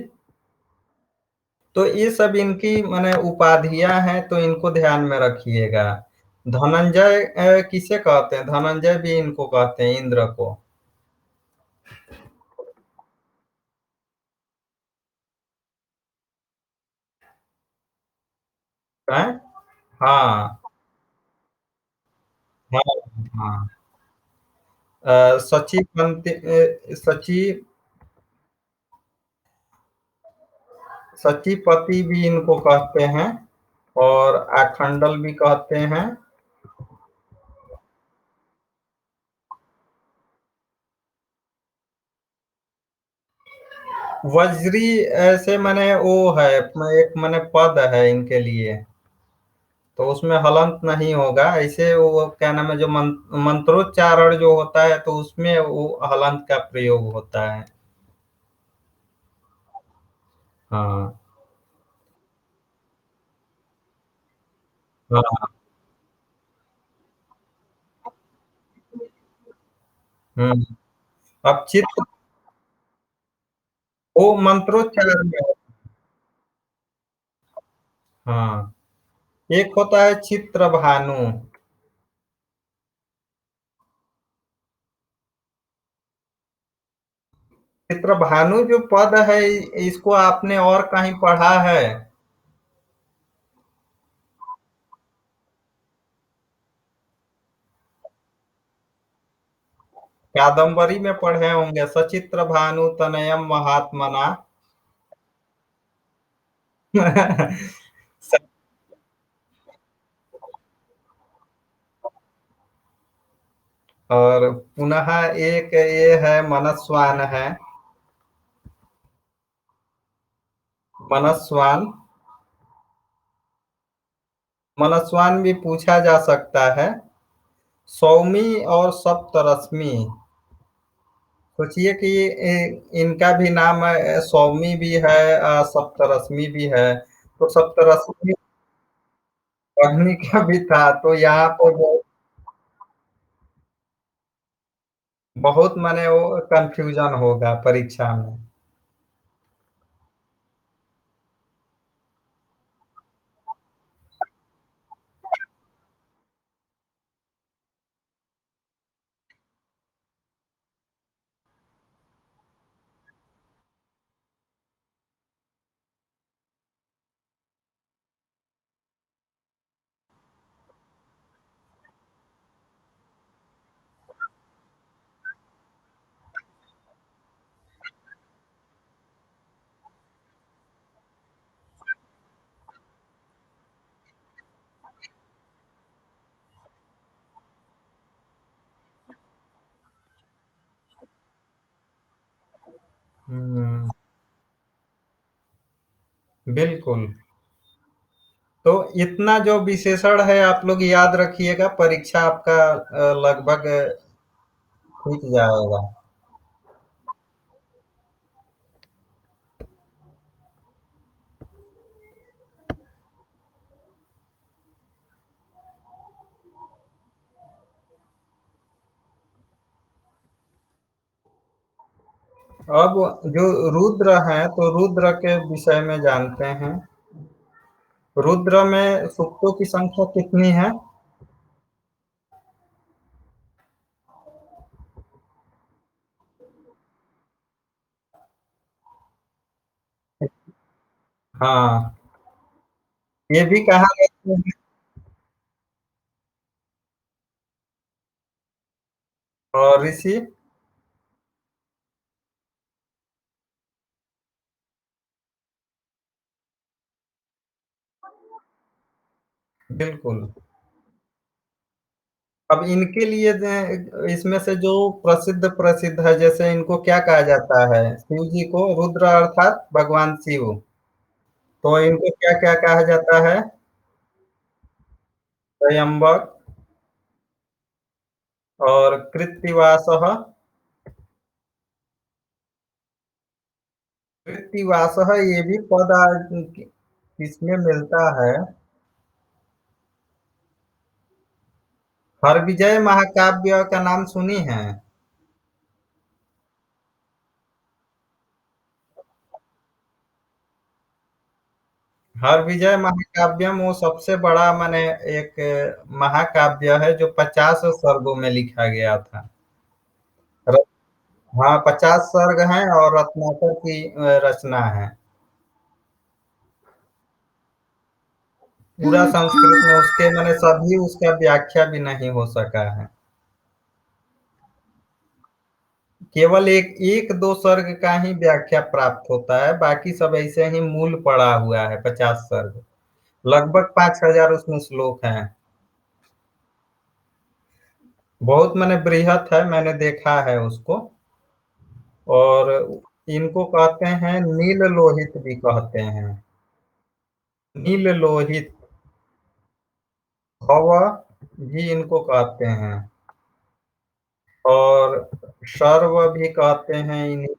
A: तो ये सब इनकी माने उपाधियां हैं, तो इनको ध्यान में रखिएगा। धनंजय किसे कहते हैं? धनंजय भी इनको कहते हैं, इंद्र को। हैं? हाँ हाँ हाँ। सची पंत, सची, सचीपति भी इनको कहते हैं, और आखंडल भी कहते हैं। वज्री ऐसे माने वो है, एक माने पद है इनके लिए, तो उसमें हलंत नहीं होगा। ऐसे वो क्या नाम है, जो मंत्रोच्चारण जो होता है, तो उसमें वो हलंत का प्रयोग होता है। हाँ हाँ। हम्म। अब चित्र, वो मंत्रोच्चारण में। हाँ। एक होता है चित्र भानु। चित्र भानु जो पद है, इसको आपने और कहीं पढ़ा है? कादम्बरी में पढ़े होंगे, सचित्र भानु तनयम महात्मना। और पुनः एक ये है, मनस्वान है। मनस्वान, मनस्वान भी पूछा जा सकता है। सौमी और सप्तरश्मि। सोचिए कि इनका भी नाम सौमी भी है, सप्तरश्मि भी है। तो सप्तरश्मि अग्नि का भी था, तो यहाँ पे बहुत माने वो कंफ्यूजन होगा परीक्षा में। हम्म, बिल्कुल। तो इतना जो विशेषण है आप लोग याद रखिएगा, परीक्षा आपका लगभग ठीक जाएगा। अब जो रुद्र हैं, तो रुद्र के विषय में जानते हैं। रुद्र में सूक्तों की संख्या कितनी है? हाँ, ये भी कहा जाता है। और ऋषि? बिल्कुल। अब इनके लिए इसमें से जो प्रसिद्ध प्रसिद्ध है, जैसे इनको क्या कहा जाता है, शिव जी को रुद्र अर्थात भगवान शिव। तो इनको क्या क्या कहा जाता है? त्र्यंबक और कृत्तिवासः। कृत्तिवासः ये भी पद किसमें मिलता है? हरविजय महाकाव्य का नाम सुनी है? हरविजय महाकाव्यम वो सबसे बड़ा माने एक महाकाव्य है जो 50 सर्गों में लिखा गया था। र- हाँ, 50 सर्ग हैं और रत्नाकर की रचना है। पूरा संस्कृत में उसके माने सभी उसका व्याख्या भी नहीं हो सका है। केवल एक एक दो सर्ग का ही व्याख्या प्राप्त होता है, बाकी सब ऐसे ही मूल पड़ा हुआ है। 50 सर्ग, लगभग 5,000 उसमें श्लोक हैं। बहुत मैंने बृहत है, मैंने देखा है उसको। और इनको कहते हैं नील लोहित भी कहते हैं। नील लोहित भव भी इनको कहते हैं। और सर्व भी कहते हैं इन्हीं।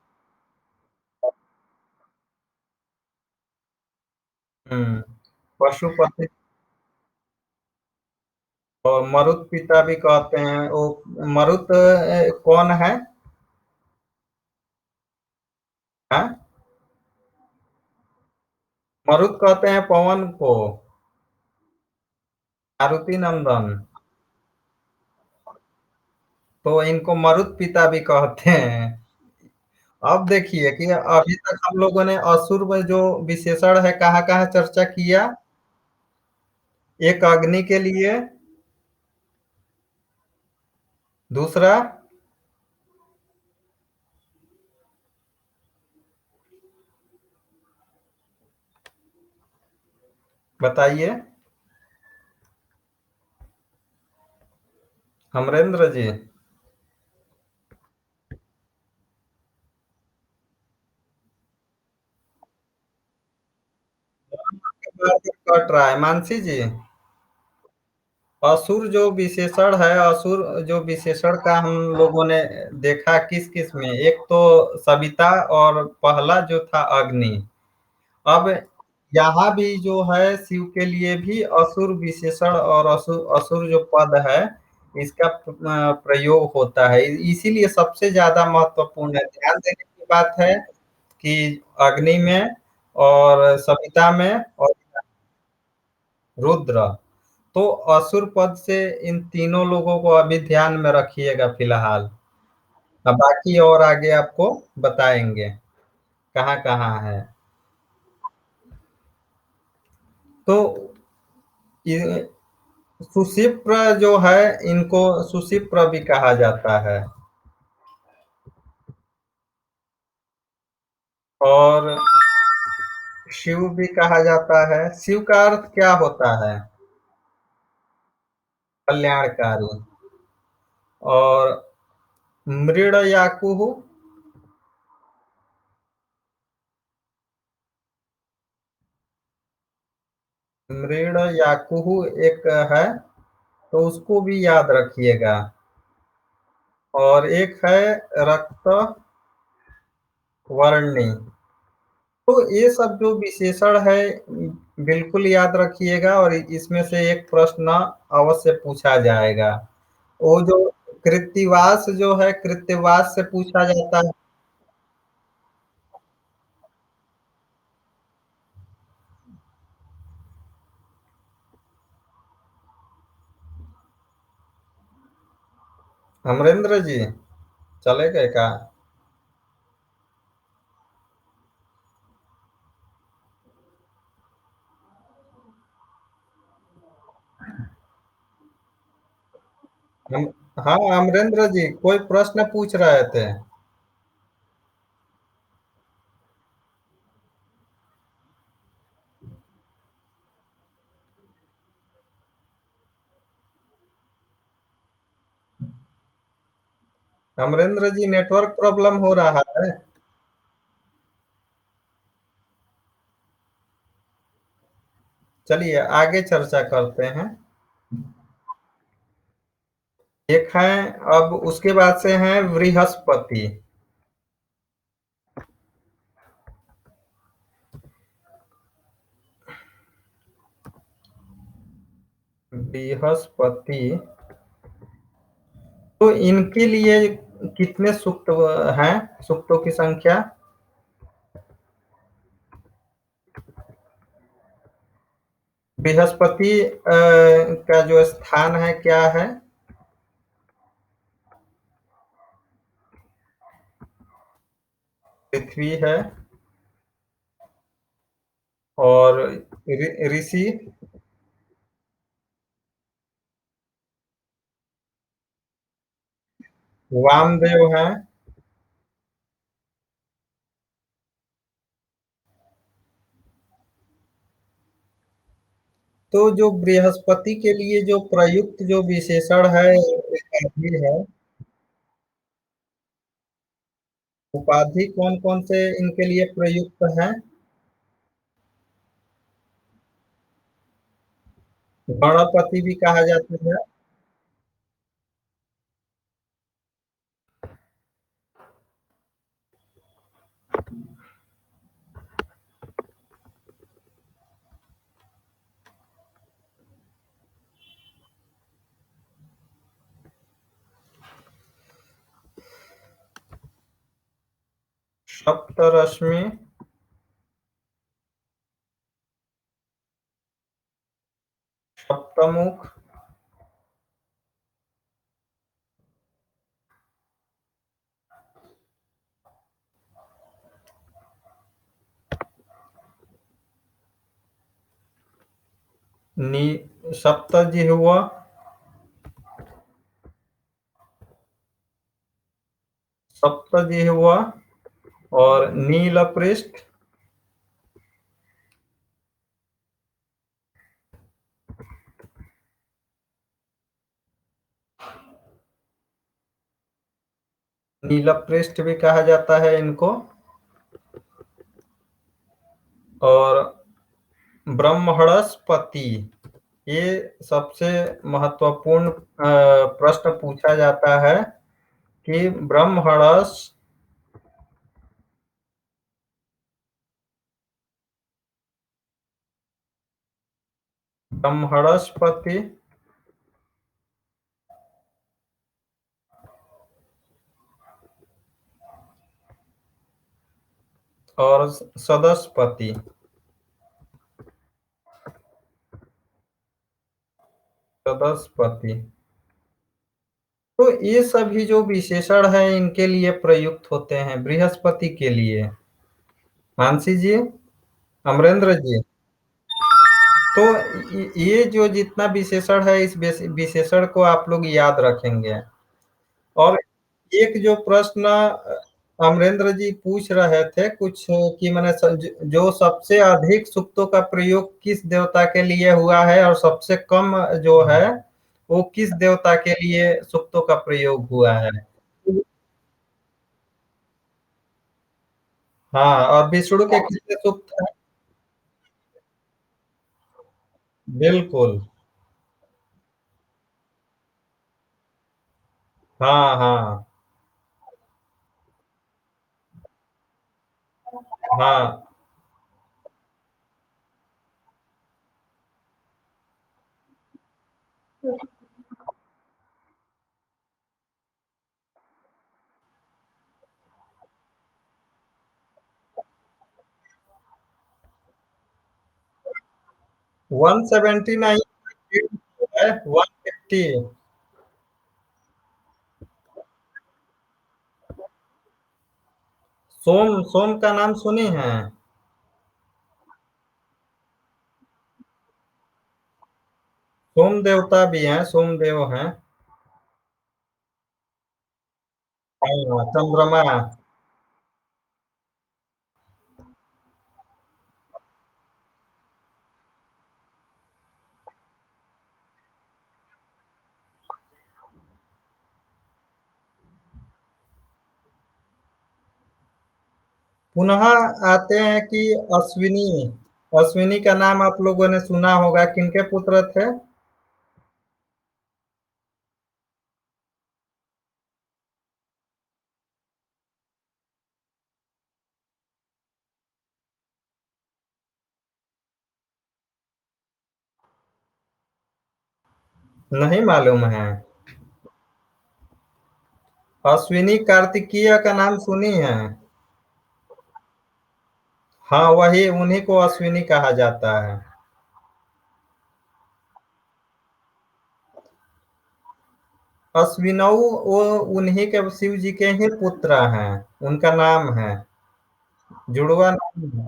A: हम्म, पशुपति और मरुत पिता भी कहते हैं। वो मरुत कौन है? हाँ? मरुत कहते हैं पवन को, मारुति नंदन। तो इनको मरुत पिता भी कहते हैं। अब देखिए कि अभी तक हम लोगों ने असुर में जो विशेषण है कहाँ कहाँ चर्चा किया। एक अग्नि के लिए, दूसरा बताइए अमरेंद्र जी। कट रहा है मानसी जी। असुर जो विशेषण है, असुर जो विशेषण का हम लोगों ने देखा किस किस में, एक तो सविता और पहला जो था अग्नि। अब यहाँ भी जो है शिव के लिए भी असुर विशेषण और असुर असुर जो पद है इसका प्रयोग होता है, इसीलिए सबसे ज्यादा महत्वपूर्ण है, ध्यान देने की बात है कि अग्नि में और सविता में और रुद्र। तो असुर पद से इन तीनों लोगों को अभी ध्यान में रखिएगा फिलहाल। अब बाकी और आगे आपको बताएंगे कहाँ कहाँ है। तो ये सुशिप्र जो है इनको सुशिप्र भी कहा जाता है। और शिव भी कहा जाता है। शिव का अर्थ क्या होता है? कल्याणकारी। और मृडयाकुहु। मृडयाकुहु एक है, तो उसको भी याद रखिएगा। और एक है रक्त वर्णी। तो ये सब जो विशेषण है बिल्कुल याद रखिएगा, और इसमें से एक प्रश्न अवश्य पूछा जाएगा। वो जो कृत्तिवास जो है, कृत्तिवास से पूछा जाता है। अमरेंद्र जी चले गए का? हम, हाँ अमरेंद्र जी कोई प्रश्न पूछ रहे थे। अमरेंद्र जी नेटवर्क प्रॉब्लम हो रहा है। चलिए आगे चर्चा करते हैं। एक है, अब उसके बाद से है बृहस्पति। बृहस्पति, तो इनके लिए कितने सूक्त हैं? सूक्तों की संख्या? बृहस्पति का जो स्थान है क्या है? पृथ्वी है। और ऋषि? वामदेव है। तो जो बृहस्पति के लिए जो प्रयुक्त जो विशेषण है उपाधि है, उपाधि कौन कौन से इनके लिए प्रयुक्त है? गणपति भी कहा जाता है। सप्तरश्मि। सप्तमुख। नी सप्तजिह्वा। सप्तजिह्वा। और नीलपृष्ठ। नीलपृष्ठ भी कहा जाता है इनको। और ब्रह्मणस्पति। ये सबसे महत्वपूर्ण प्रश्न पूछा जाता है कि ब्रह्मणस ब्रह्मणस्पति और सदस्पति। सदस्पति। तो ये सभी जो विशेषण है इनके लिए प्रयुक्त होते हैं बृहस्पति के लिए। मानसी जी, अमरेंद्र जी। तो ये जो जितना विशेषण है इस विशेषण को आप लोग याद रखेंगे। और एक जो प्रश्न अमरेंद्र जी पूछ रहे थे कुछ कि मैंने जो सबसे अधिक सुक्तों का प्रयोग किस देवता के लिए हुआ है और सबसे कम जो है वो किस देवता के लिए सुक्तों का प्रयोग हुआ है। हाँ, और विष्णु के कितने सूक्त हैं? बिल्कुल। हाँ हाँ हाँ। 179 है 150। सोम सोम का नाम सुनी है? सोम देवता भी हैं, सोमदेव हैं। हाँ, चंद्रमा। पुनः आते हैं कि अश्विनी। अश्विनी का नाम आप लोगों ने सुना होगा, किनके पुत्र थे? नहीं मालूम है? अश्विनी कार्तिकीय का नाम सुनी है? हाँ, वही उन्हीं को अश्विनी कहा जाता है। अश्विनौ वो उन्हीं के शिव जी के ही पुत्र हैं। उनका नाम है, जुड़वा नाम है।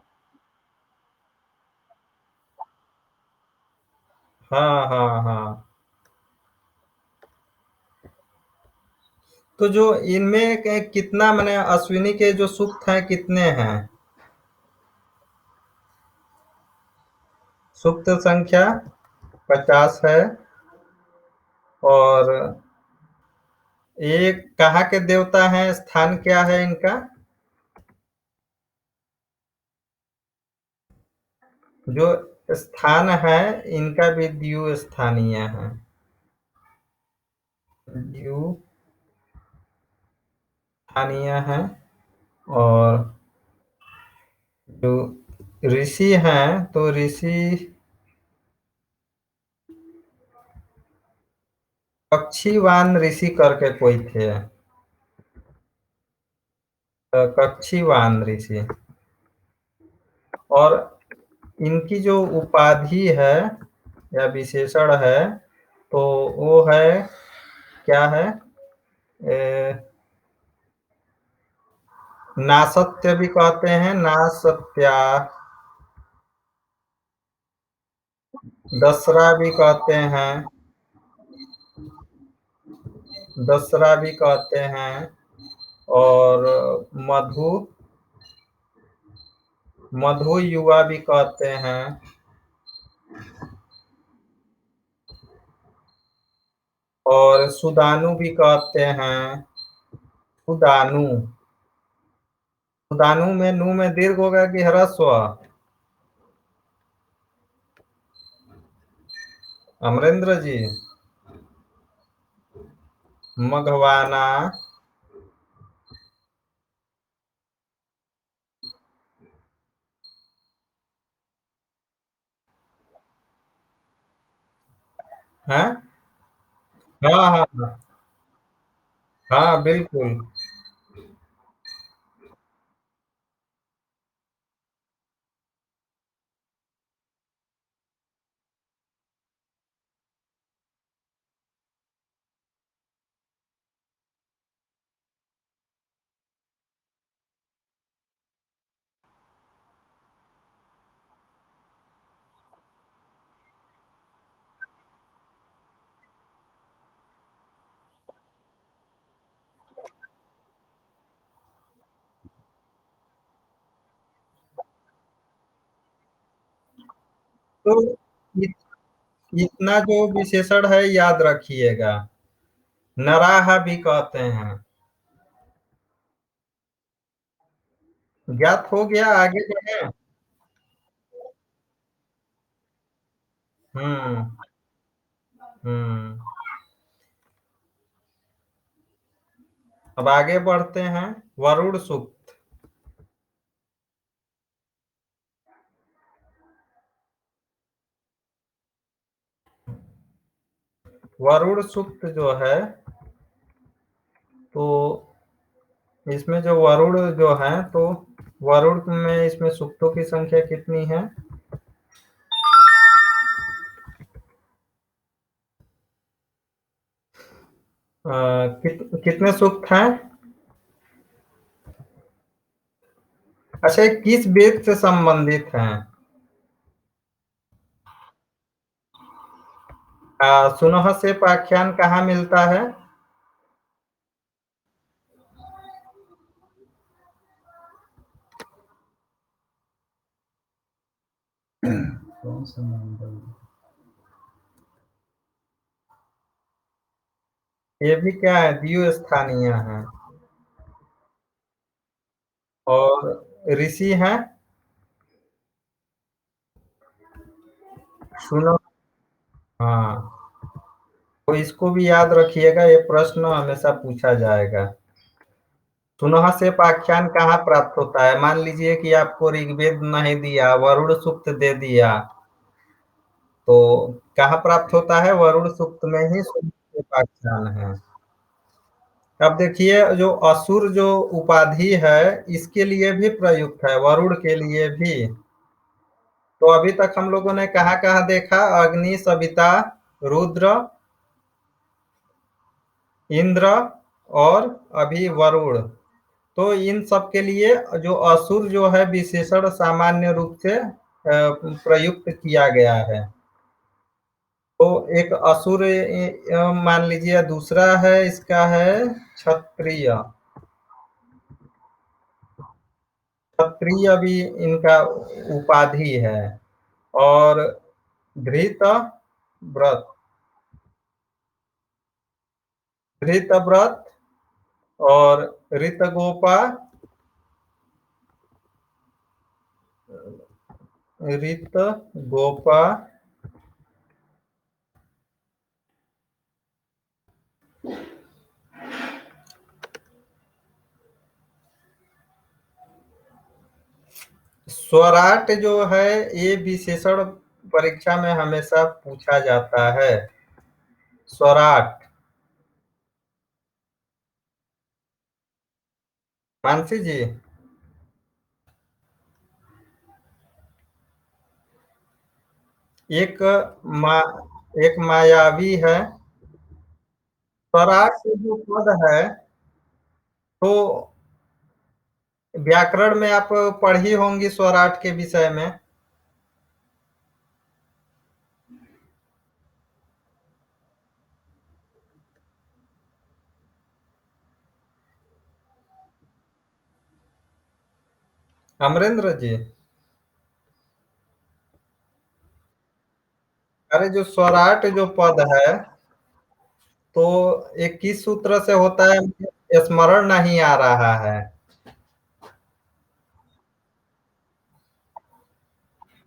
A: हाँ हाँ हाँ। तो जो इनमें कितना मैंने अश्विनी के जो सूक्त हैं कितने हैं? सूक्त संख्या 50 है। और ये कहाँ के देवता हैं, स्थान क्या है इनका? जो स्थान है इनका भी द्यू स्थानीय है। द्यू स्थानीय है। और जो ऋषि हैं तो ऋषि कक्षीवान ऋषि करके कोई थे। कक्षीवान ऋषि। और इनकी जो उपाधि है या विशेषण है तो वो है, क्या है? ए, नासत्य भी कहते हैं, नासत्या। दसरा भी कहते हैं। दसरा भी कहते हैं। और मधु, मधु युवा भी कहते हैं। और सुदानु भी कहते हैं। सुदानु। सुदानु में नू में दीर्घ होगा कि ह्रस्व? अमरेंद्र जी। मघवाना। है। हाँ हाँ हाँ। हाँ बिल्कुल। तो इत- इतना जो विशेषण है याद रखिएगा। नराहा भी कहते हैं। ज्ञात हो गया, आगे बढ़े। हम्म। हम्म। अब आगे बढ़ते हैं। वरुण सूक्त। वरुण सूक्त जो है, तो इसमें जो वरुण जो है, तो वरुण में इसमें सूक्तों की संख्या कितनी है? कितने सूक्त हैं? अच्छा, ये किस वेद से संबंधित हैं? सुनह से पाख्यान कहाँ मिलता है? कौन सा मंडल? ये भी क्या है, द्वितीय स्थानीय है। और ऋषि हैं। सुनो। हाँ, तो इसको भी याद रखिएगा, ये प्रश्न हमेशा पूछा जाएगा। सुनह से पाख्यान कहाँ प्राप्त होता है? मान लीजिए कि आपको ऋग्वेद नहीं दिया, वरुण सूक्त दे दिया, तो कहाँ प्राप्त होता है? वरुण सूक्त में ही सुनह से पाख्यान है। अब देखिए, जो असुर जो उपाधि है, इसके लिए भी प्रयुक्त है, वरुण के लिए भी। तो अभी तक हम लोगों ने कहाँ कहाँ देखा? अग्नि, सविता, रुद्र, इंद्र, और अभी वरुण। तो इन सब के लिए जो असुर जो है विशेषण सामान्य रूप से प्रयुक्त किया गया है। तो एक असुर मान लीजिए, दूसरा है इसका है क्षत्रिय। क्षत्रिय भी इनका उपाधि है। और धृत व्रत। धृत व्रत और ऋत गोपा। ऋत गोपा। स्वराट जो है, ये विशेषण परीक्षा में हमेशा पूछा जाता है। स्वराट। मानसी जी। एक मा एक मायावी है। स्वराट के जो पद है, तो व्याकरण में आप पढ़ी होंगी स्वराट के विषय में। अमरेंद्र जी। अरे, जो स्वराट जो पद है, तो एक किस सूत्र से होता है, मुझे स्मरण नहीं आ रहा है।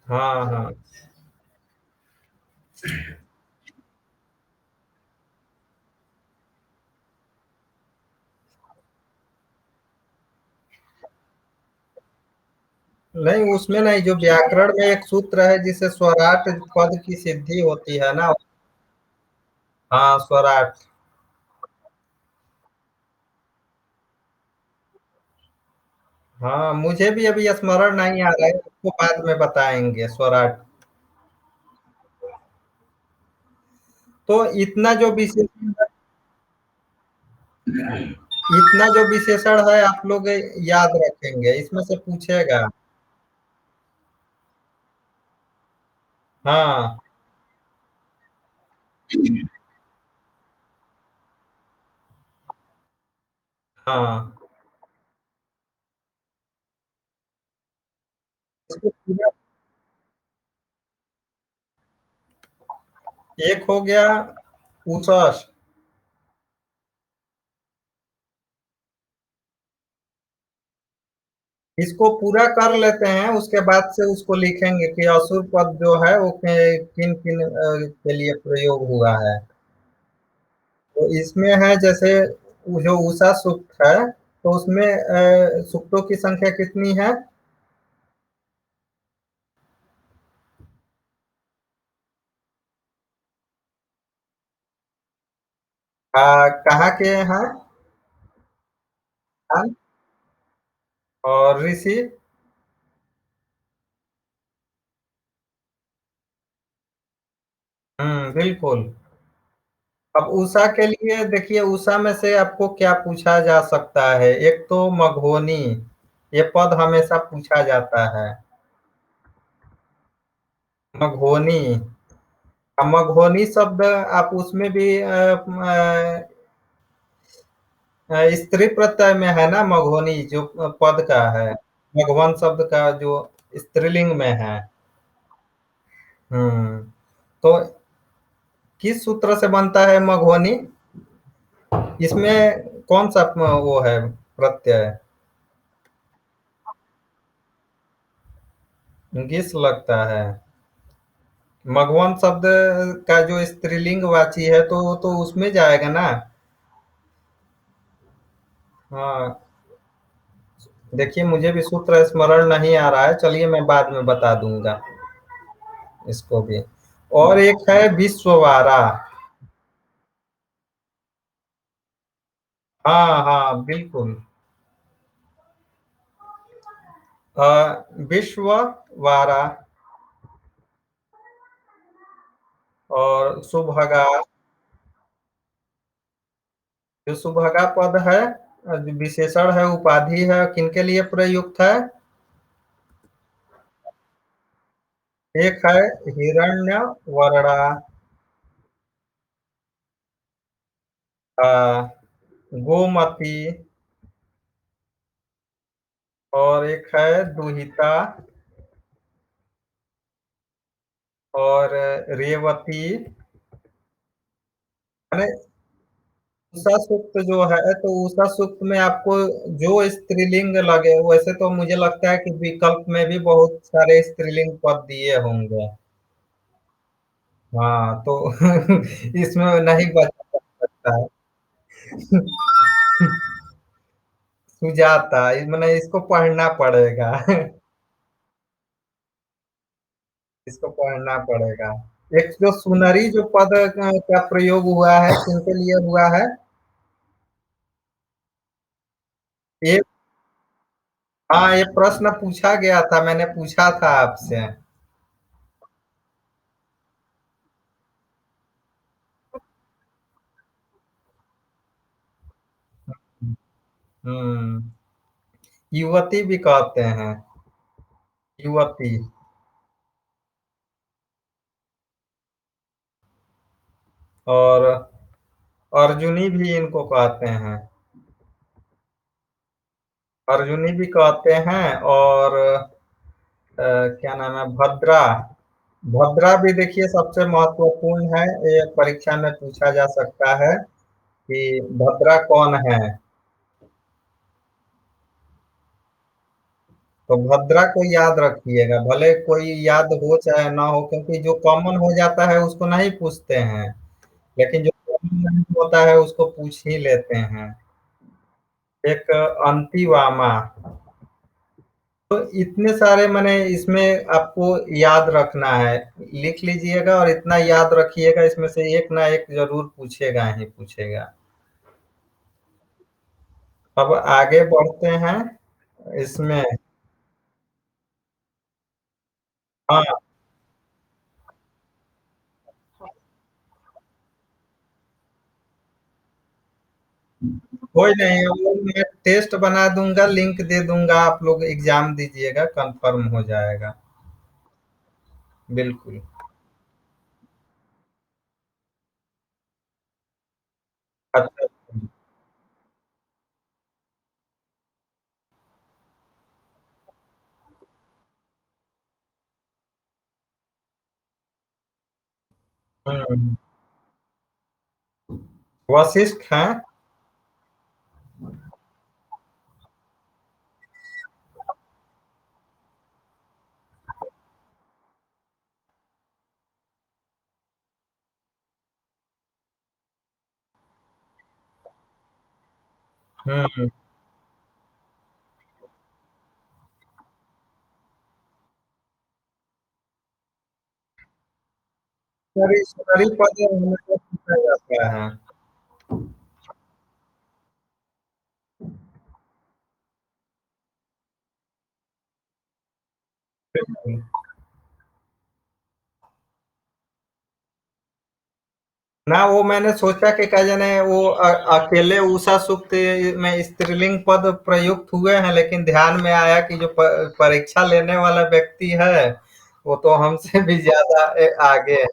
A: हाँ हाँ। नहीं, उसमें नहीं, जो व्याकरण में एक सूत्र है जिसे स्वराट पद की सिद्धि होती है ना। हाँ, स्वराट। हाँ, मुझे भी अभी स्मरण नहीं आ रहा है, उसको बाद में बताएंगे स्वराट। तो इतना जो विशेषण है आप लोग याद रखेंगे, इसमें से पूछेगा। हाँ। हाँ, इसको पूरा। एक हो गया उषस। इसको पूरा कर लेते हैं, उसके बाद से उसको लिखेंगे कि असुर पद जो है वो किन किन के लिए प्रयोग हुआ है। तो इसमें है जैसे वो जो उषा सूक्त है, तो उसमें सूक्तों की संख्या कितनी है? कहाँ के हैं? हाँ? और ऋषि? बिल्कुल। अब उषा के लिए देखिए, उषा में से आपको क्या पूछा जा सकता है? एक तो मघोनी, ये पद हमेशा पूछा जाता है। मघोनी। अब मघोनी शब्द आप उसमें भी स्त्री प्रत्यय में है ना, मघोनी जो पद का है। मघवन शब्द का जो स्त्रीलिंग में है। हम्म। तो किस सूत्र से बनता है मघोनी? इसमें कौन सा वो है प्रत्यय? गिस लगता है। मघवन शब्द का जो स्त्रीलिंग वाची है तो वो तो उसमें जाएगा ना। हाँ। देखिए, मुझे भी सूत्र स्मरण नहीं आ रहा है, चलिए मैं बाद में बता दूंगा इसको भी। और एक है विश्ववारा। हाँ हाँ, बिल्कुल। विश्ववारा। और सुभगा। जो सुभगा पद है, जो विशेषण है, उपाधि है, किनके लिए प्रयुक्त है? एक है हिरण्य वर्णा। गोमती। और एक है दुहिता। और रेवती। माने उषा सूक्त जो है, तो उषा सूक्त में आपको जो स्त्रीलिंग लगे, वैसे तो मुझे लगता है कि विकल्प में भी बहुत सारे स्त्रीलिंग पद दिए होंगे। हाँ, तो इसमें नहीं बचा जा सकता है। सुजाता, मैंने इसको पढ़ना पड़ेगा। इसको पढ़ना पड़ेगा। एक जो सुनरी जो पद का प्रयोग हुआ है, किनके लिए हुआ है? ये हाँ, ये प्रश्न पूछा गया था, मैंने पूछा था आपसे। हम्म। युवती भी कहते हैं। युवती। और अर्जुनी भी इनको कहते हैं। अर्जुनी भी कहते हैं। और क्या नाम है, भद्रा। भद्रा भी देखिए सबसे महत्वपूर्ण है, ये परीक्षा में पूछा जा सकता है कि भद्रा कौन है। तो भद्रा को याद रखिएगा, भले कोई याद हो चाहे ना हो, क्योंकि जो कॉमन हो जाता है उसको नहीं पूछते हैं। लेकिन जो कॉमन नहीं होता है उसको पूछ ही लेते हैं। एक अंतिवामा। तो इतने सारे मैंने इसमें आपको याद रखना है, लिख लीजिएगा और इतना याद रखिएगा, इसमें से एक ना एक जरूर पूछेगा ही पूछेगा। अब आगे बढ़ते हैं इसमें। हाँ, कोई नहीं, वो मैं टेस्ट बना दूंगा, लिंक दे दूंगा, आप लोग एग्जाम दीजिएगा, कंफर्म हो जाएगा। बिल्कुल। अच्छा। हम्म। वशिष्ठ हैं। हम्म। ईश्वरी पद हमेशा पूछा जाता है। बिल्कुल। ना वो मैंने सोचा कि क्या जाने वो अकेले उषा सूक्त में स्त्रीलिंग पद प्रयुक्त हुए हैं, लेकिन ध्यान में आया कि जो परीक्षा लेने वाला व्यक्ति है वो तो हमसे भी ज्यादा आगे है।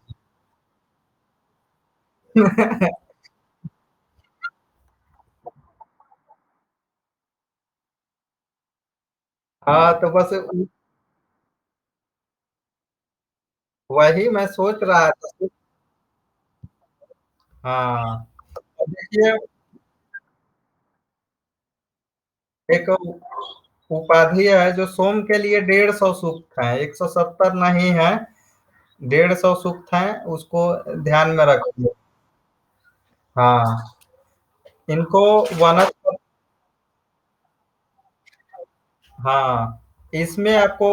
A: हाँ, तो बस वही मैं सोच रहा था। हाँ। अब देखिए, एक उपाधि है जो सोम के लिए 150 सूक्त है, 170 नहीं है, 150 सूक्त है, उसको ध्यान में रखिए। हाँ। इनको वनस्पति। हाँ, इसमें आपको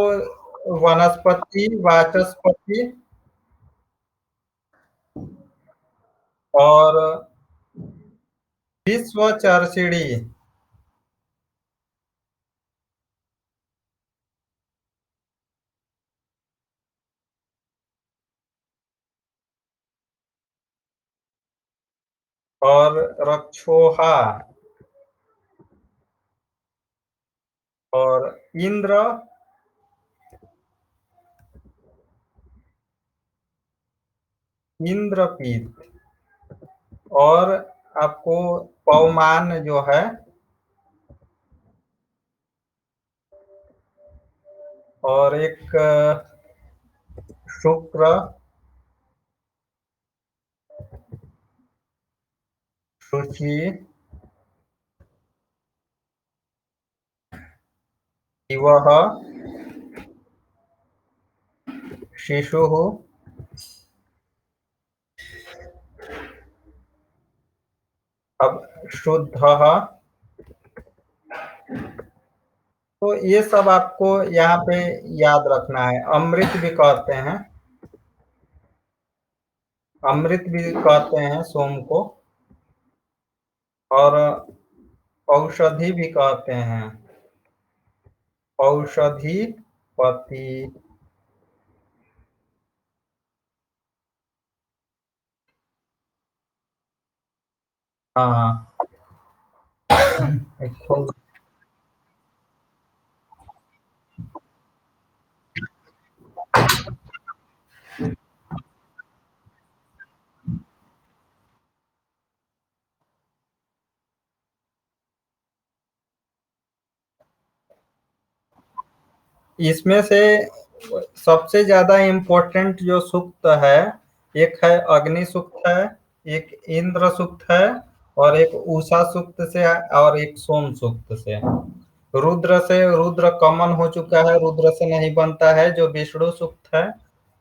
A: वनस्पति, वाचस्पति और विश्व चर्चिड़ी और रक्षोहा और इंद्र, इंद्रपीत और आपको पवमान जो है, और एक शुक्र, शुचि, दिवह, शिशु, अब शुद्ध। तो ये सब आपको यहाँ पे याद रखना है। अमृत भी कहते हैं, अमृत भी कहते हैं सोम को, और औषधि भी कहते हैं, औषधि पति। हाँ। तो इसमें से सबसे ज्यादा इम्पोर्टेंट जो सूक्त है, एक है अग्नि सूक्त है, एक इंद्र सूक्त है, और एक उषा सूक्त से, और एक सोम सूक्त से। रुद्र से, रुद्र कमन हो चुका है, रुद्र से नहीं बनता है। जो विष्णु सूक्त है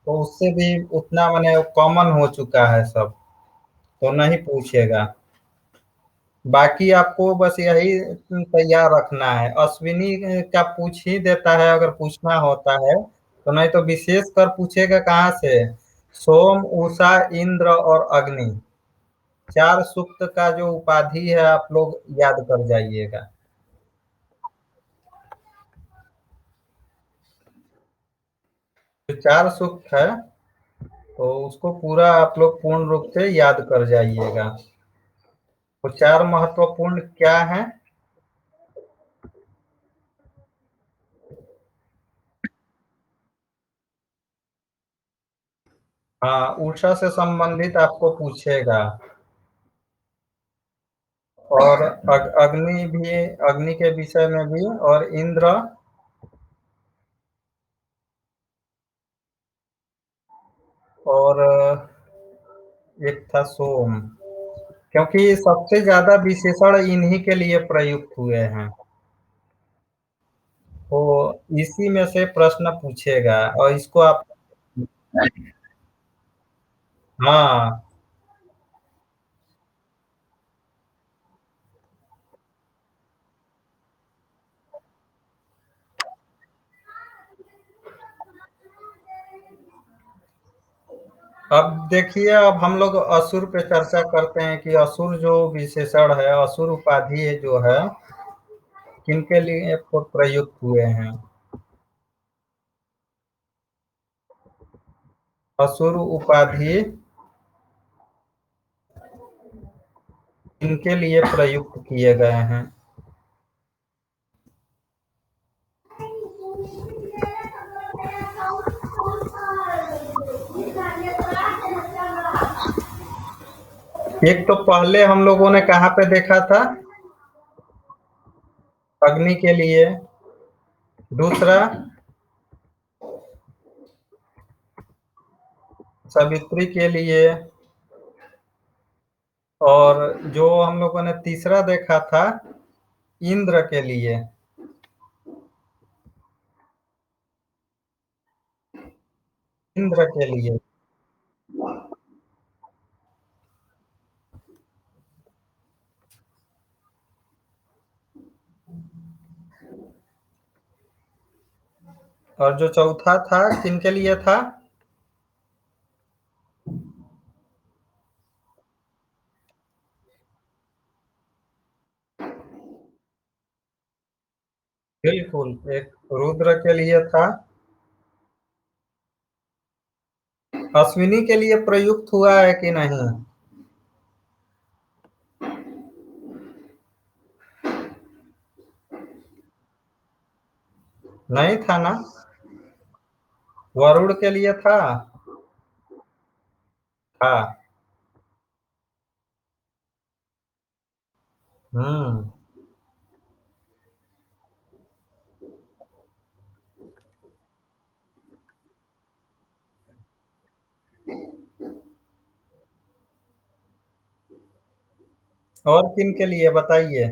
A: तो उससे भी उतना माने कॉमन हो चुका है सब, तो नहीं पूछेगा। बाकी आपको बस यही तैयार रखना है। अश्विनी का पूछ ही देता है अगर पूछना होता है, तो नहीं तो विशेष कर पूछेगा कहाँ से? सोम, उषा, इंद्र और अग्नि, चार सूक्त का जो उपाधि है आप लोग याद कर जाइएगा। जो चार सूक्त है तो उसको पूरा आप लोग पूर्ण रूप से याद कर जाइएगा। वो चार महत्वपूर्ण क्या है? हाँ, उषा से संबंधित आपको पूछेगा। और अग्नि भी, अग्नि के विषय में भी। और इंद्र, और एक था सोम, क्योंकि सबसे ज्यादा विशेषण इन्हीं के लिए प्रयुक्त हुए हैं। तो इसी में से प्रश्न पूछेगा और इसको आप। हाँ, अब देखिए, अब हम लोग असुर पे चर्चा करते हैं कि असुर जो विशेषण है, असुर उपाधि जो है, किनके लिए प्रयुक्त हुए हैं? असुर उपाधि किनके लिए प्रयुक्त किए गए हैं? एक तो पहले हम लोगों ने कहाँ पे देखा था? अग्नि के लिए। दूसरा, सावित्री के लिए। और जो हम लोगों ने तीसरा देखा था, इंद्र के लिए। इंद्र के लिए। और जो चौथा था किनके लिए था? बिल्कुल, एक रुद्र के लिए था। अश्विनी के लिए प्रयुक्त हुआ है कि नहीं? नहीं था ना? वरुण के लिए था। हाँ। हम्म। और किन के लिए बताइए?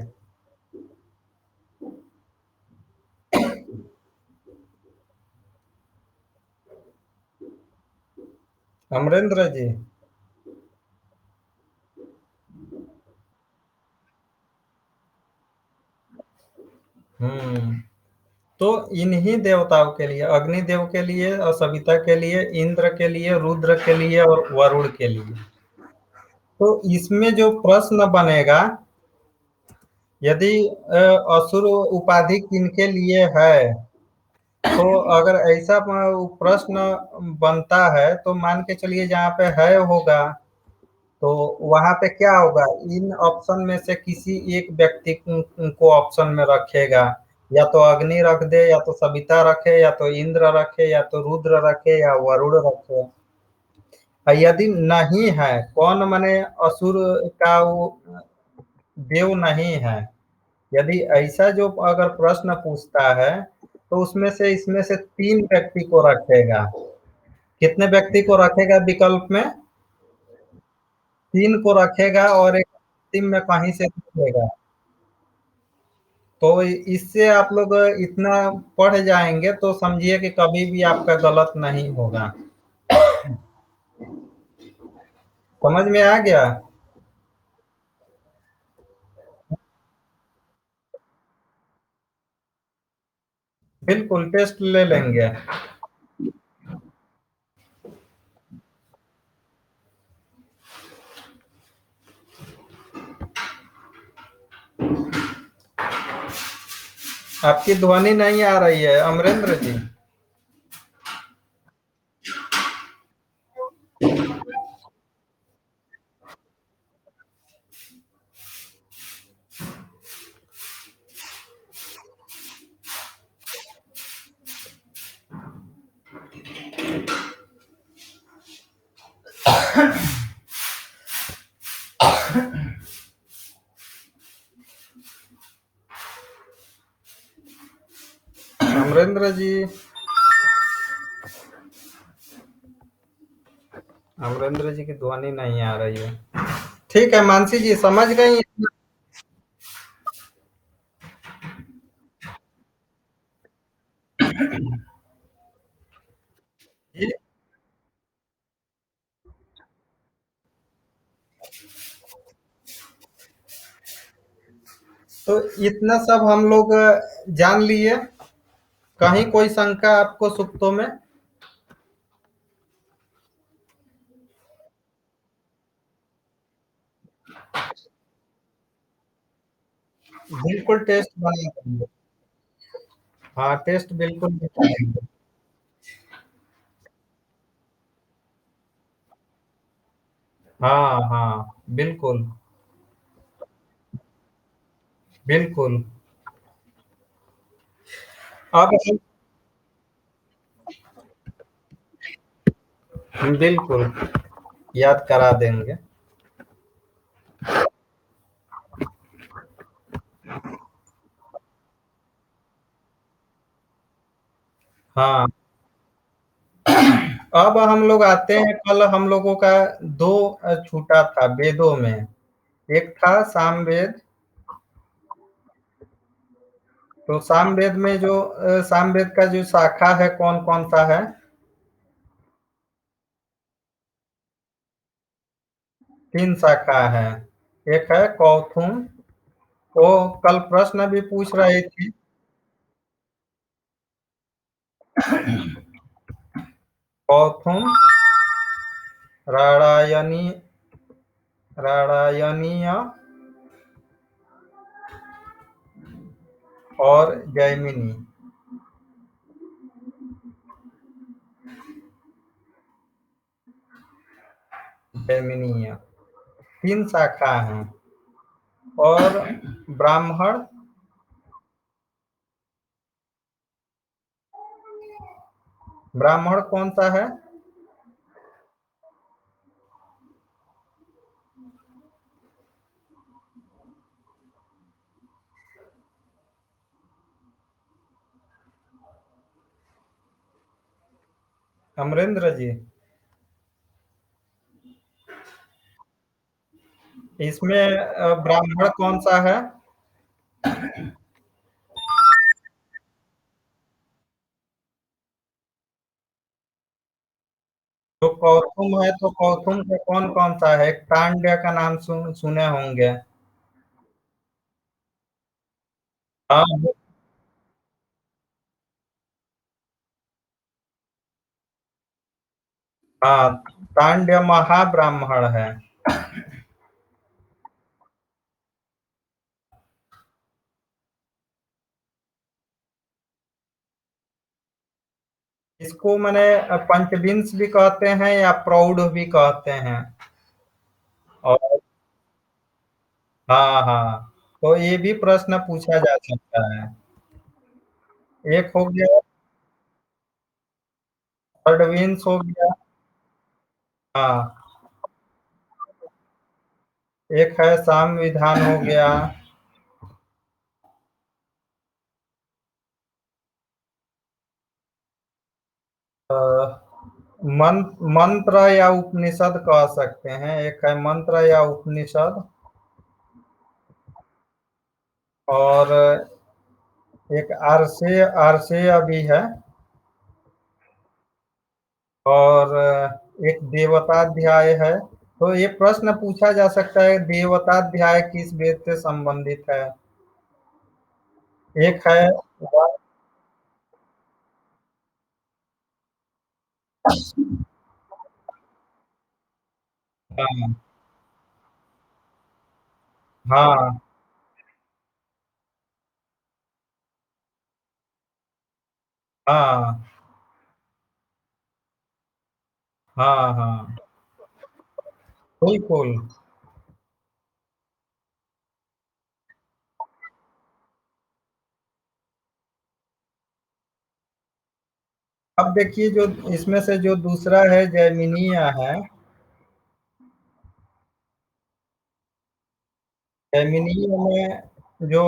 A: अमरेंद्र जी। हम्म। तो इन्हीं देवताओं के लिए, अग्निदेव के लिए और सविता के लिए, इंद्र के लिए, रुद्र के लिए और वरुण के लिए। तो इसमें जो प्रश्न बनेगा, यदि असुर उपाधि किनके लिए है, तो अगर ऐसा प्रश्न बनता है तो मान के चलिए जहाँ पे है होगा, तो वहां पे क्या होगा? इन ऑप्शन में से किसी एक व्यक्ति को ऑप्शन में रखेगा। या तो अग्नि रख दे, या तो सविता रखे, या तो इंद्र रखे, या तो रुद्र रखे, या वरुण रखे। और यदि नहीं है, कौन माने असुर का वो देव नहीं है, यदि ऐसा जो अगर प्रश्न पूछता है, तो उसमें से इसमें से तीन व्यक्ति को रखेगा। कितने व्यक्ति को रखेगा विकल्प में? तीन को रखेगा और एक अंतिम में कहीं से पूछेगा। तो इससे आप लोग इतना पढ़ जाएंगे तो समझिए कि कभी भी आपका गलत नहीं होगा। समझ में आ गया? बिल्कुल टेस्ट ले लेंगे। आपकी ध्वनि नहीं आ रही है अमरेंद्र जी। अमरेंद्र जी। अमरेंद्र जी की ध्वनि नहीं आ रही है। ठीक है मानसी जी समझ गई। जी, तो इतना सब हम लोग जान लिए। कहीं कोई शंका आपको सुप्तों में? बिल्कुल टेस्ट बना देंगे। हाँ टेस्ट बिल्कुल बनाएंगे। हाँ हाँ बिल्कुल। बिल्कुल। अब हम बिल्कुल याद करा देंगे। हाँ अब हम लोग आते हैं। कल हम लोगों का दो छूटा था वेदों में। एक था सामवेद। तो सामवेद में जो सामवेद का जो शाखा है कौन कौन सा है? तीन शाखा है। एक है कौथुम। वो कल प्रश्न भी पूछ रहे थे। कौथुम, राणायनी, राणायनीय और जैमिनी। जैमिनीय तीन शाखा हैं। और ब्राह्मण। ब्राह्मण कौन सा है? अमरेंद्र जी। इसमें ब्राह्मण कौन सा है? जो कौथुम है तो कौथुम का कौन कौन सा है? एक तांड्य का नाम सुने होंगे। हाँ हाँ तांड्य महाब्राह्मण है। इसको मैंने पंचविंश भी कहते हैं या प्रौढ़ भी कहते हैं। और हाँ हाँ तो ये भी प्रश्न पूछा जा सकता है। एक हो गया षड्विंश हो गया। हाँ एक है साम विधान हो गया। अ, मंत्र या उपनिषद कह सकते हैं। एक है मंत्र या उपनिषद। और एक आरसेय आरसेय भी है। और एक देवताध्याय है। तो ये प्रश्न पूछा जा सकता है देवताध्याय किस वेद से संबंधित है? एक है हाँ हाँ हाँ हाँ हाँ बिल्कुल। अब देखिए जो इसमें से जो दूसरा है जैमिनिया है। जैमिनिया में जो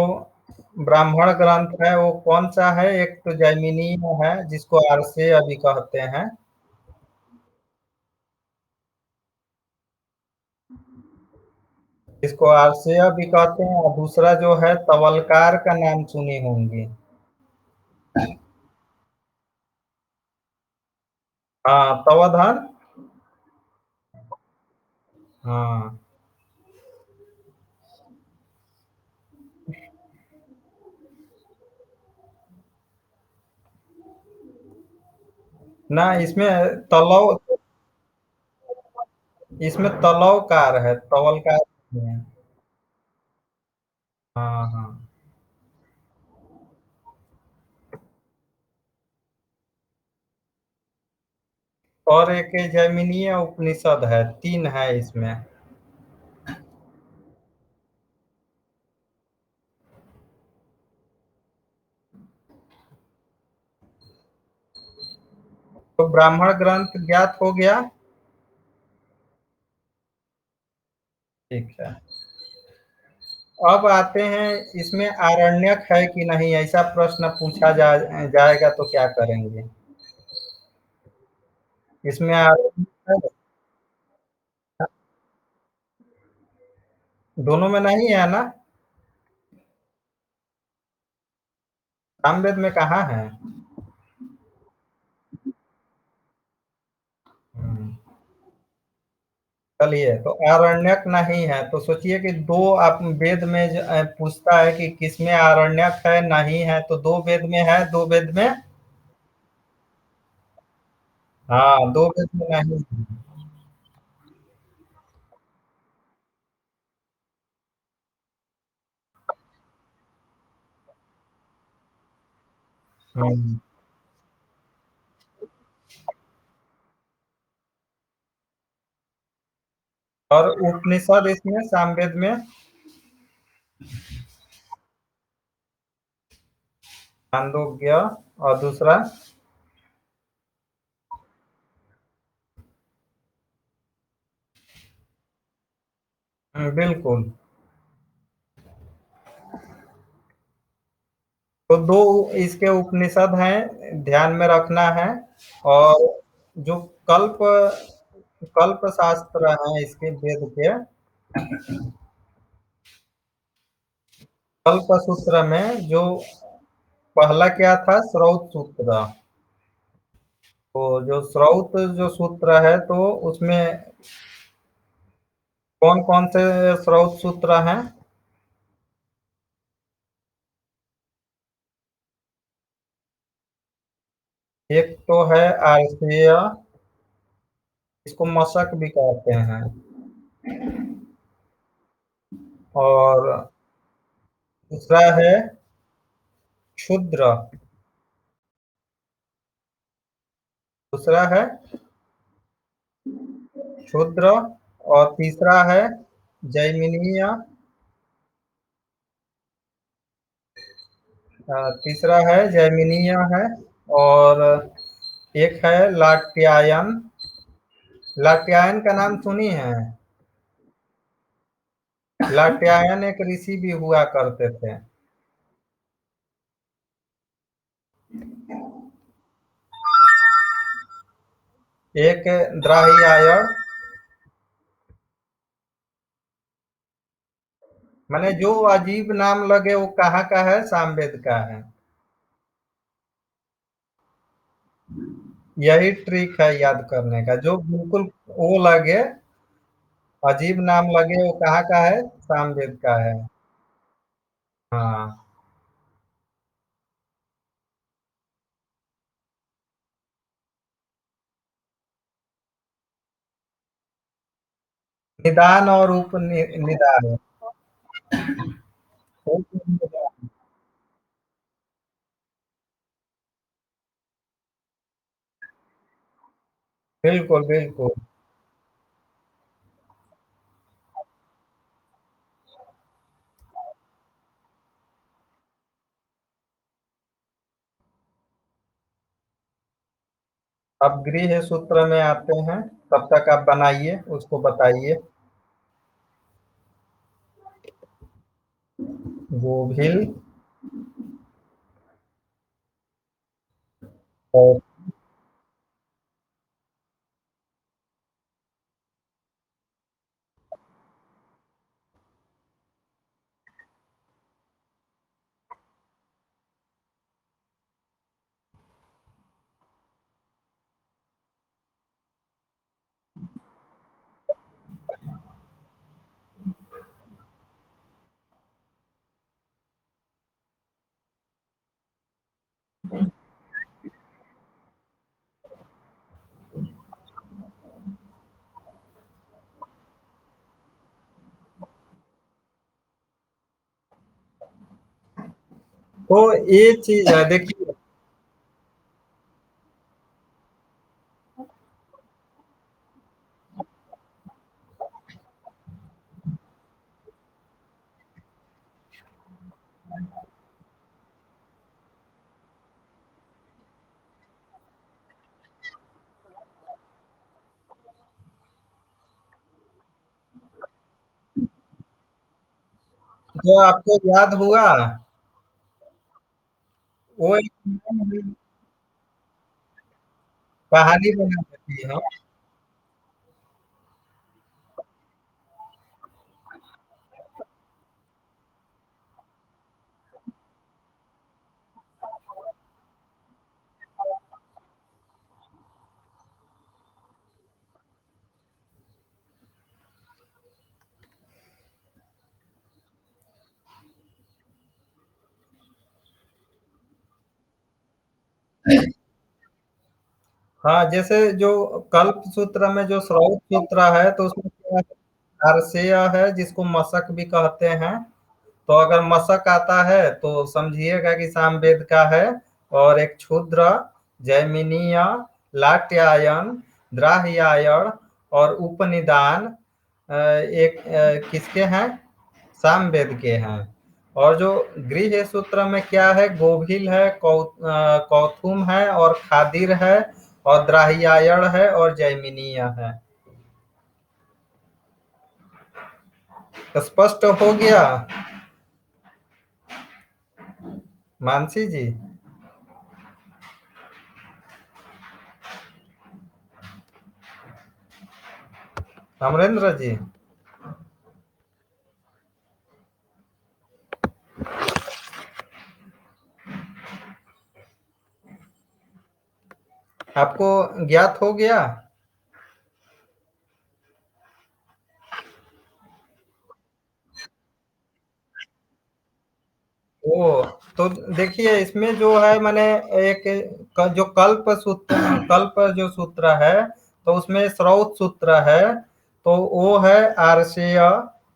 A: ब्राह्मण ग्रंथ है वो कौन सा है? एक तो जैमिनिया है जिसको आरसेय भी कहते हैं। जिसको आरसेय भी कहते हैं, और दूसरा जो है तवलकार का नाम सुनी होंगी। हाँ तवधन। हाँ ना, इसमें तलव, इसमें तलवकार है, तवलकार नहीं है। हाँ हाँ। और एक जैमिनीय उपनिषद है, तीन है इसमें। तो ब्राह्मण ग्रंथ ज्ञात हो गया। ठीक है। अब आते हैं, इसमें आरण्यक है कि नहीं, ऐसा प्रश्न पूछा जाएगा तो क्या करेंगे? इसमें आरण्यक है? दोनों में नहीं है ना? सामवेद में कहाँ है? हम्म, चलिए, तो आरण्यक नहीं है तो सोचिए कि दो आप वेद में पूछता है कि किसमें आरण्यक है, नहीं है, तो दो वेद में है, दो वेद में। हाँ, दो वेद में नहीं है। हम्म। और उपनिषद इसमें सामवेद में? छांदोग्य। और दूसरा? बिल्कुल। तो दो इसके उपनिषद हैं, ध्यान में रखना है। और जो कल्प कल्प शास्त्र हैं इसके वेद के, कल्प सूत्र में जो पहला क्या था, श्रौत सूत्र। तो जो श्रौत जो सूत्र है, तो उसमें कौन कौन से स्रोत सूत्र हैं? एक तो है आरसीय, इसको मशक भी कहते हैं। और दूसरा है क्षुद्र। दूसरा है क्षुद्र। और तीसरा है जैमिनीय। तीसरा है जैमिनीय है। और एक है लाट्यायन। लाट्यायन का नाम सुनी है? लाट्यायन एक ऋषि भी हुआ करते थे। एक द्राहियायण। माने जो अजीब नाम लगे वो कहाँ का है, सामवेद का है। यही ट्रिक है याद करने का, जो बिल्कुल वो लगे, अजीब नाम लगे, वो कहाँ का है, सामवेद का है। हाँ। निदान और निदान। बिल्कुल बिल्कुल। अब गृह सूत्र में आते हैं, तब तक आप बनाइए, उसको बताइए। गोभिल। और तो ये चीज है, देखिए। जो आपको याद हुआ, वो एक कहानी बना देती है। हाँ, जैसे जो कल्प सूत्र में जो स्रोत सूत्र है, तो उसमें क्या है, आरसेय है, जिसको मशक भी कहते हैं। तो अगर मशक आता है तो समझिएगा कि सामवेद का है। और एक क्षुद्र, जैमिनीय, लाट्यायन, द्राह्यायण और उपनिदान एक किसके हैं? सामवेद के हैं। और जो गृह सूत्र में क्या है, गोभिल है, कौथुम है और खादिर है और द्राहियायण है और जैमिनीय है। स्पष्ट हो गया मानसी जी? अमरेंद्र जी? आपको ज्ञात हो गया? ओ, तो देखिए, इसमें जो है मैंने एक जो कल्प जो सूत्र है, तो उसमें स्रोत सूत्र है। तो वो है आरसेय,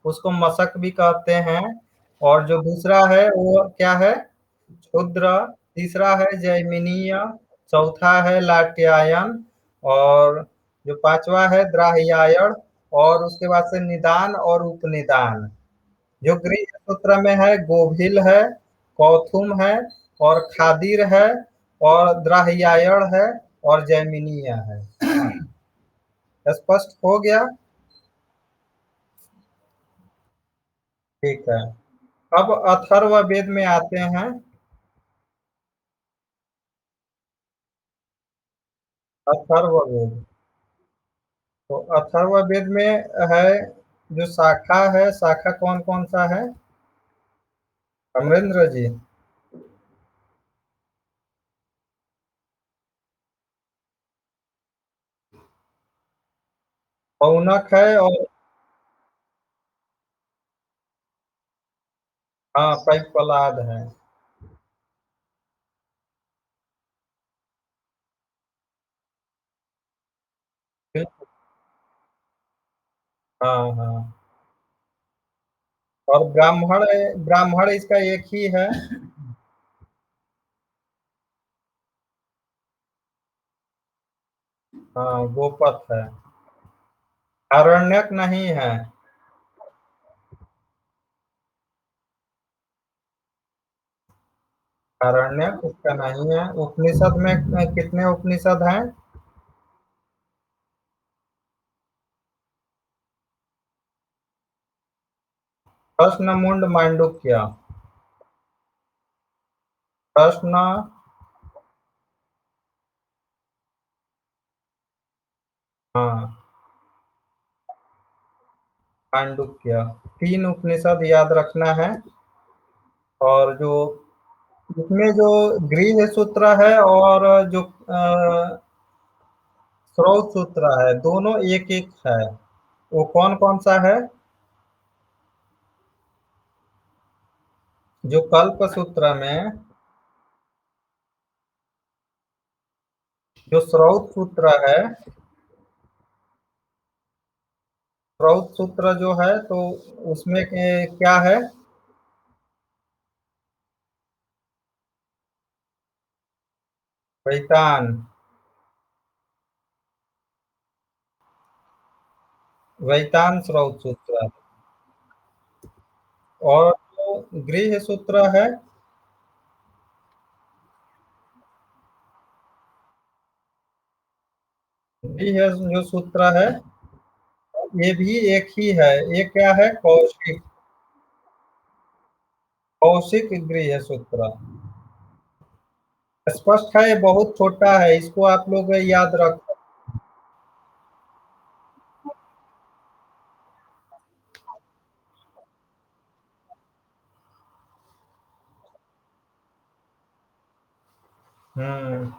A: उसको मशक भी कहते हैं। और जो दूसरा है वो क्या है? क्षुद्र। तीसरा है जैमिनीय। चौथा है लाट्यायन। और जो पांचवा है द्राहियायण। और उसके बाद से निदान और उपनिदान। जो गृह सूत्र में है, गोभिल है, कौथुम है और खादिर है और द्राहियायण है और जैमिनीय है। स्पष्ट हो गया? ठीक है। अब अथर्ववेद में आते हैं। अथर्ववेद। तो अथर्ववेद में है, जो शाखा है, शाखा कौन कौन सा है? अमरेंद्र जी? औनक है और हाँ, पैपलाद है। हाँ हाँ। और ब्राह्मण, ब्राह्मण इसका एक ही है। हाँ, गोपथ है। आरण्यक नहीं है। आरण्यक इसका नहीं है। उपनिषद में कितने उपनिषद हैं? प्रश्न मुंड मांडुक्य। प्रश्न। हाँ, मांडुक्य। तीन उपनिषद याद रखना है। और जो इसमें जो गृह सूत्र है और जो स्रोत सूत्र है, दोनों एक एक है। वो कौन कौन सा है? जो कल्प सूत्र में जो स्रोत सूत्र है, स्रोत सूत्र जो है तो उसमें क्या है? वैतान। वैतान स्रोत सूत्र। और जो गृह सूत्र है, गृह जो सूत्र है, ये भी एक ही है। ये क्या है? कौशिक। कौशिक गृह सूत्र। स्पष्ट है, ये बहुत छोटा है, इसको आप लोग याद रख। हम्म।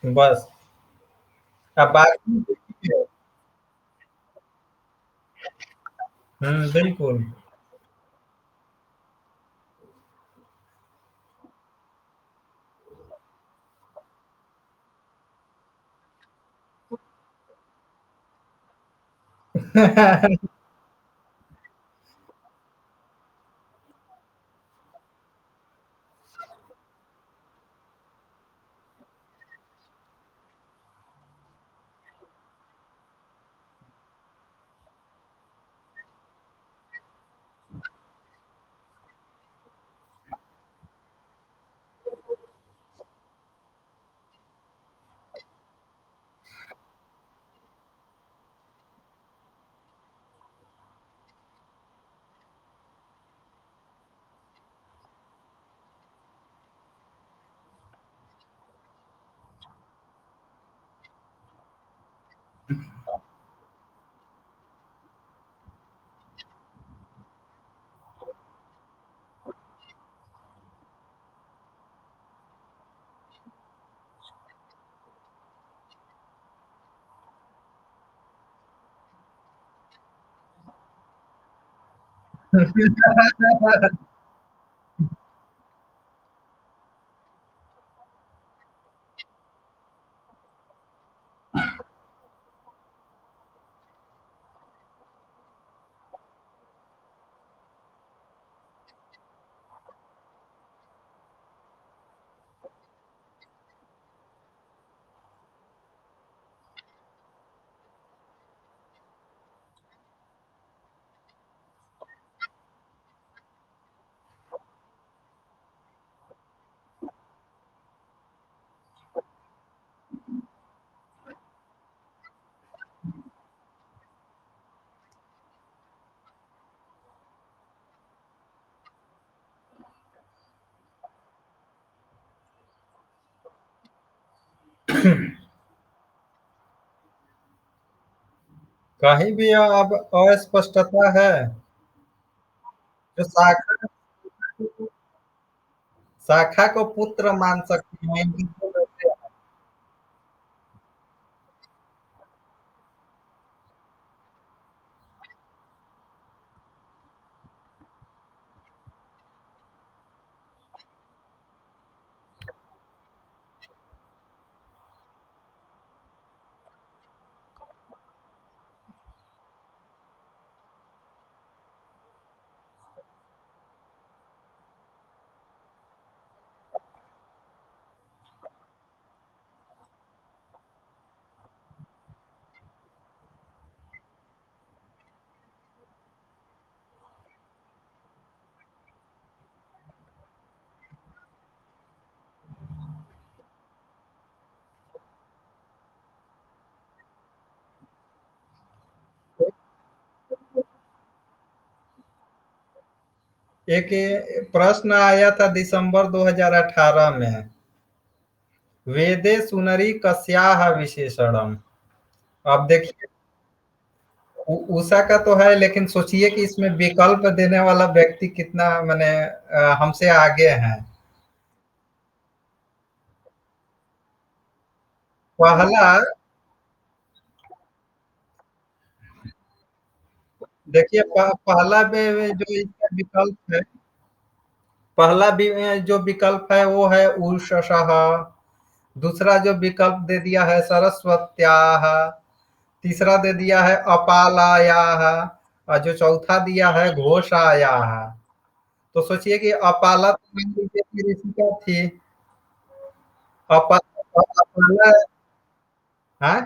A: बस। अब बाकी देखिए। बिल्कुल। कहीं भी अब अस्पष्टता है। जो शाखा, शाखा को पुत्र मान सकते हैं, इनको वैसे। एक प्रश्न आया था दिसंबर 2018 में, वेदे सुनरी कस्याः विशेषणम। अब देखिए, उषा का तो है, लेकिन सोचिए कि इसमें विकल्प देने वाला व्यक्ति कितना मैंने हमसे आगे है। पहला, देखिए पहला जो इसका विकल्प है, पहला जो विकल्प है वो है उषसः। दूसरा जो विकल्प दे दिया है सरस्वत्याः। तीसरा दे दिया है अपालायाः। और जो चौथा दिया है घोषायाः। तो सोचिए कि अपाला तो मान लीजिए कि ऋषिका थी। अपाला, हाँ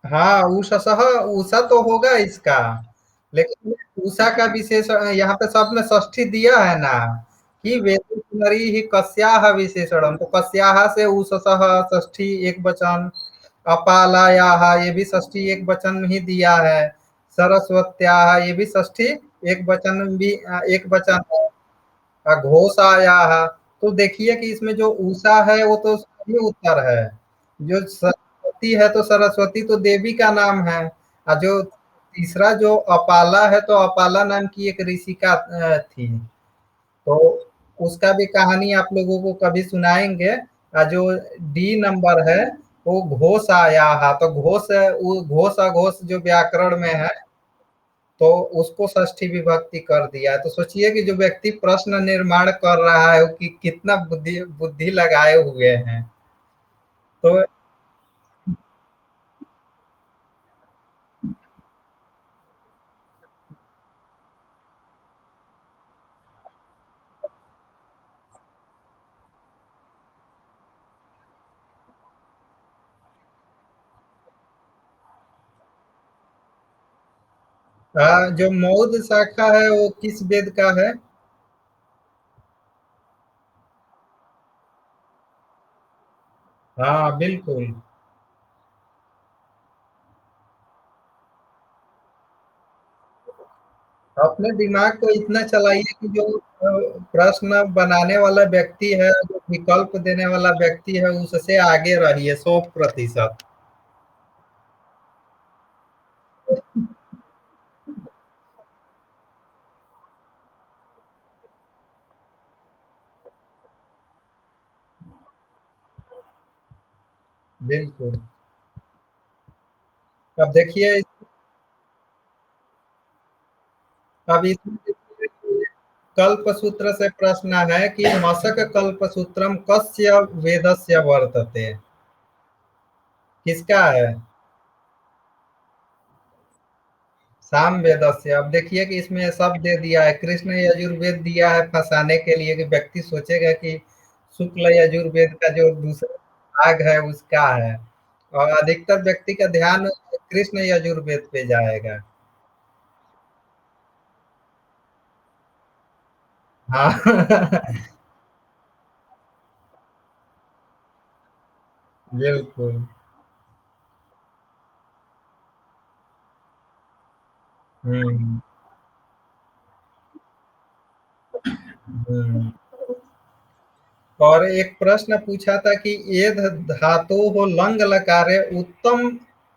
A: हाँ, उषसः, उषा तो होगा इसका, लेकिन उषा का विशेष यहाँ पे सब में षष्ठी दिया है ना, कि वेदो पुनरी ही कस्याः विशेषणम, तो कस्याः से उषसः षष्ठी एक वचन, अपालायाः ये भी षष्ठी एक वचन ही दिया है, सरस्वत्याः ये भी षष्ठी एक वचन भी एक वचन है, घोषायाः। तो देखिए कि इसमें जो उषा है वो तो सही उत्तर है। जो सरस्वती है तो सरस्वती तो देवी का नाम है। और जो तीसरा जो अपाला है तो अपाला नाम की एक ऋषिका थी। तो उसका भी कहानी आप लोगों को कभी सुनाएंगे। और जो डी नंबर है वो घोष आया है, तो घोष, वो घोष अघोष जो व्याकरण में है, तो उसको षष्ठी विभक्ति कर दिया है। तो सोचिए कि जो व्यक्ति प्रश्न निर्माण कर रहा है वो कि कितना बुद्धि बुद्धि लगाए हुए हैं। तो जो मौध शाखा है वो किस वेद का है? हाँ बिल्कुल। अपने दिमाग को इतना चलाइए कि जो प्रश्न बनाने वाला व्यक्ति है, जो विकल्प देने वाला व्यक्ति है, उससे आगे रहिए 100%। बिल्कुल। अब देखिए, अब इसमें देखिए कि कल्पसूत्र से प्रश्न है कि मशक कल्पसूत्रम कस्य वेदस्य वर्तते। किसका है? साम वेदस्य। अब देखिए कि इसमें सब दे दिया है, कृष्ण यजुर्वेद दिया है फंसाने के लिए, कि व्यक्ति सोचेगा कि शुक्ल यजुर्वेद का जो दूसरा भाग है उसका है, और अधिकतर व्यक्ति का ध्यान कृष्ण यजुर्वेद पे जाएगा। हाँ बिल्कुल। हम्म। हम्म। और एक प्रश्न पूछा था कि एध धातो हो लंग लकारे उत्तम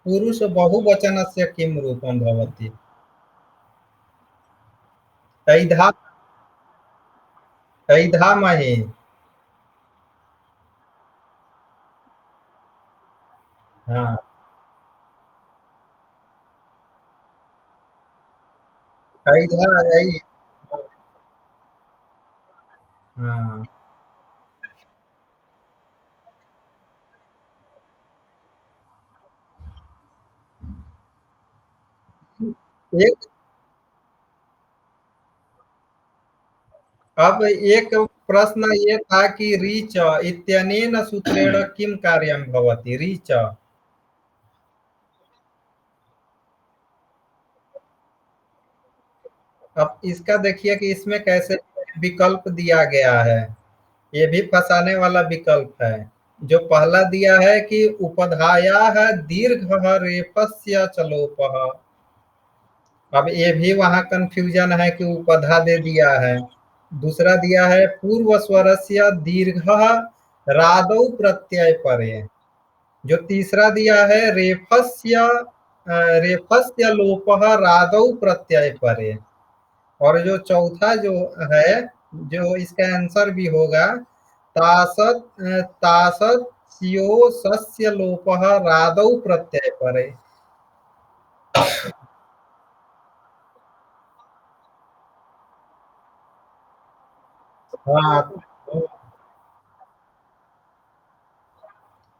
A: पुरुष बहुवचन से किम रूपम भवति। ऐधा, ऐधा मही। हाँ, ऐधा ऐ। हाँ, एक, अब एक प्रश्न ये था कि रीच इत्यनेन सूत्रेण किम कार्यम भवति, रीच। अब इसका देखिए कि इसमें कैसे विकल्प दिया गया है। ये भी फंसाने वाला विकल्प है। जो पहला दिया है कि उपधाया है दीर्घ रेफस्य चलोपह। अब ये भी वहां कंफ्यूजन है कि उपधा दे दिया है। दूसरा दिया है पूर्व स्वरस्य दीर्घ रादौ प्रत्यय परे। जो तीसरा दिया है रेफस्य लोपः रादौ प्रत्यय परे। और जो चौथा जो है, जो इसका आंसर भी होगा, तासत स्यो सस्य लोपः रादौ प्रत्यय परे। हाँ,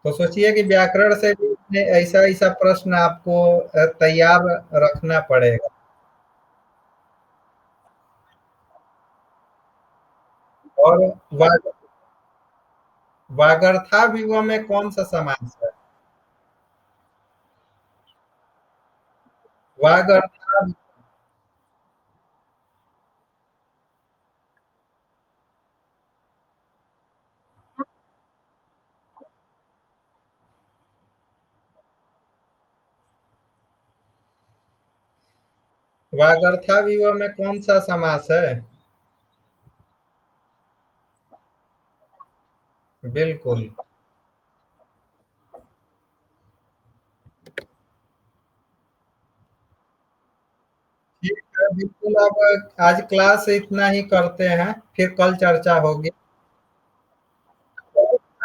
A: तो सोचिए कि व्याकरण से भी ऐसा ऐसा प्रश्न आपको तैयार रखना पड़ेगा। और वाग वागर्थाविव में कौन सा समास है? वागर्था वागर्थाविव में कौन सा समास है? बिल्कुल। ठीक है, बिल्कुल। अब आज क्लास इतना ही करते हैं, फिर कल चर्चा होगी।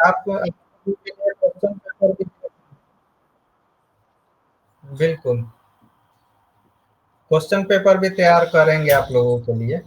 A: आपको क्वेश्चन पेपर भी, बिल्कुल, क्वेश्चन पेपर भी तैयार करेंगे आप लोगों के लिए।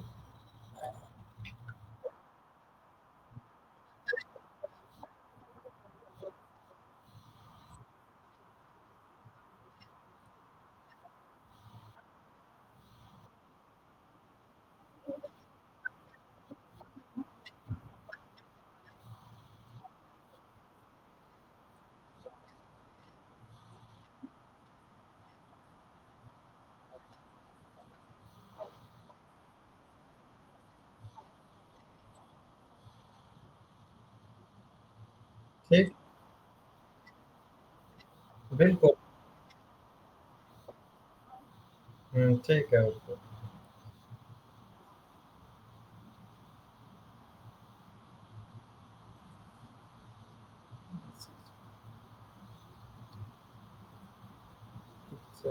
A: ठीक। बिल्कुल। ठीक है, ओके।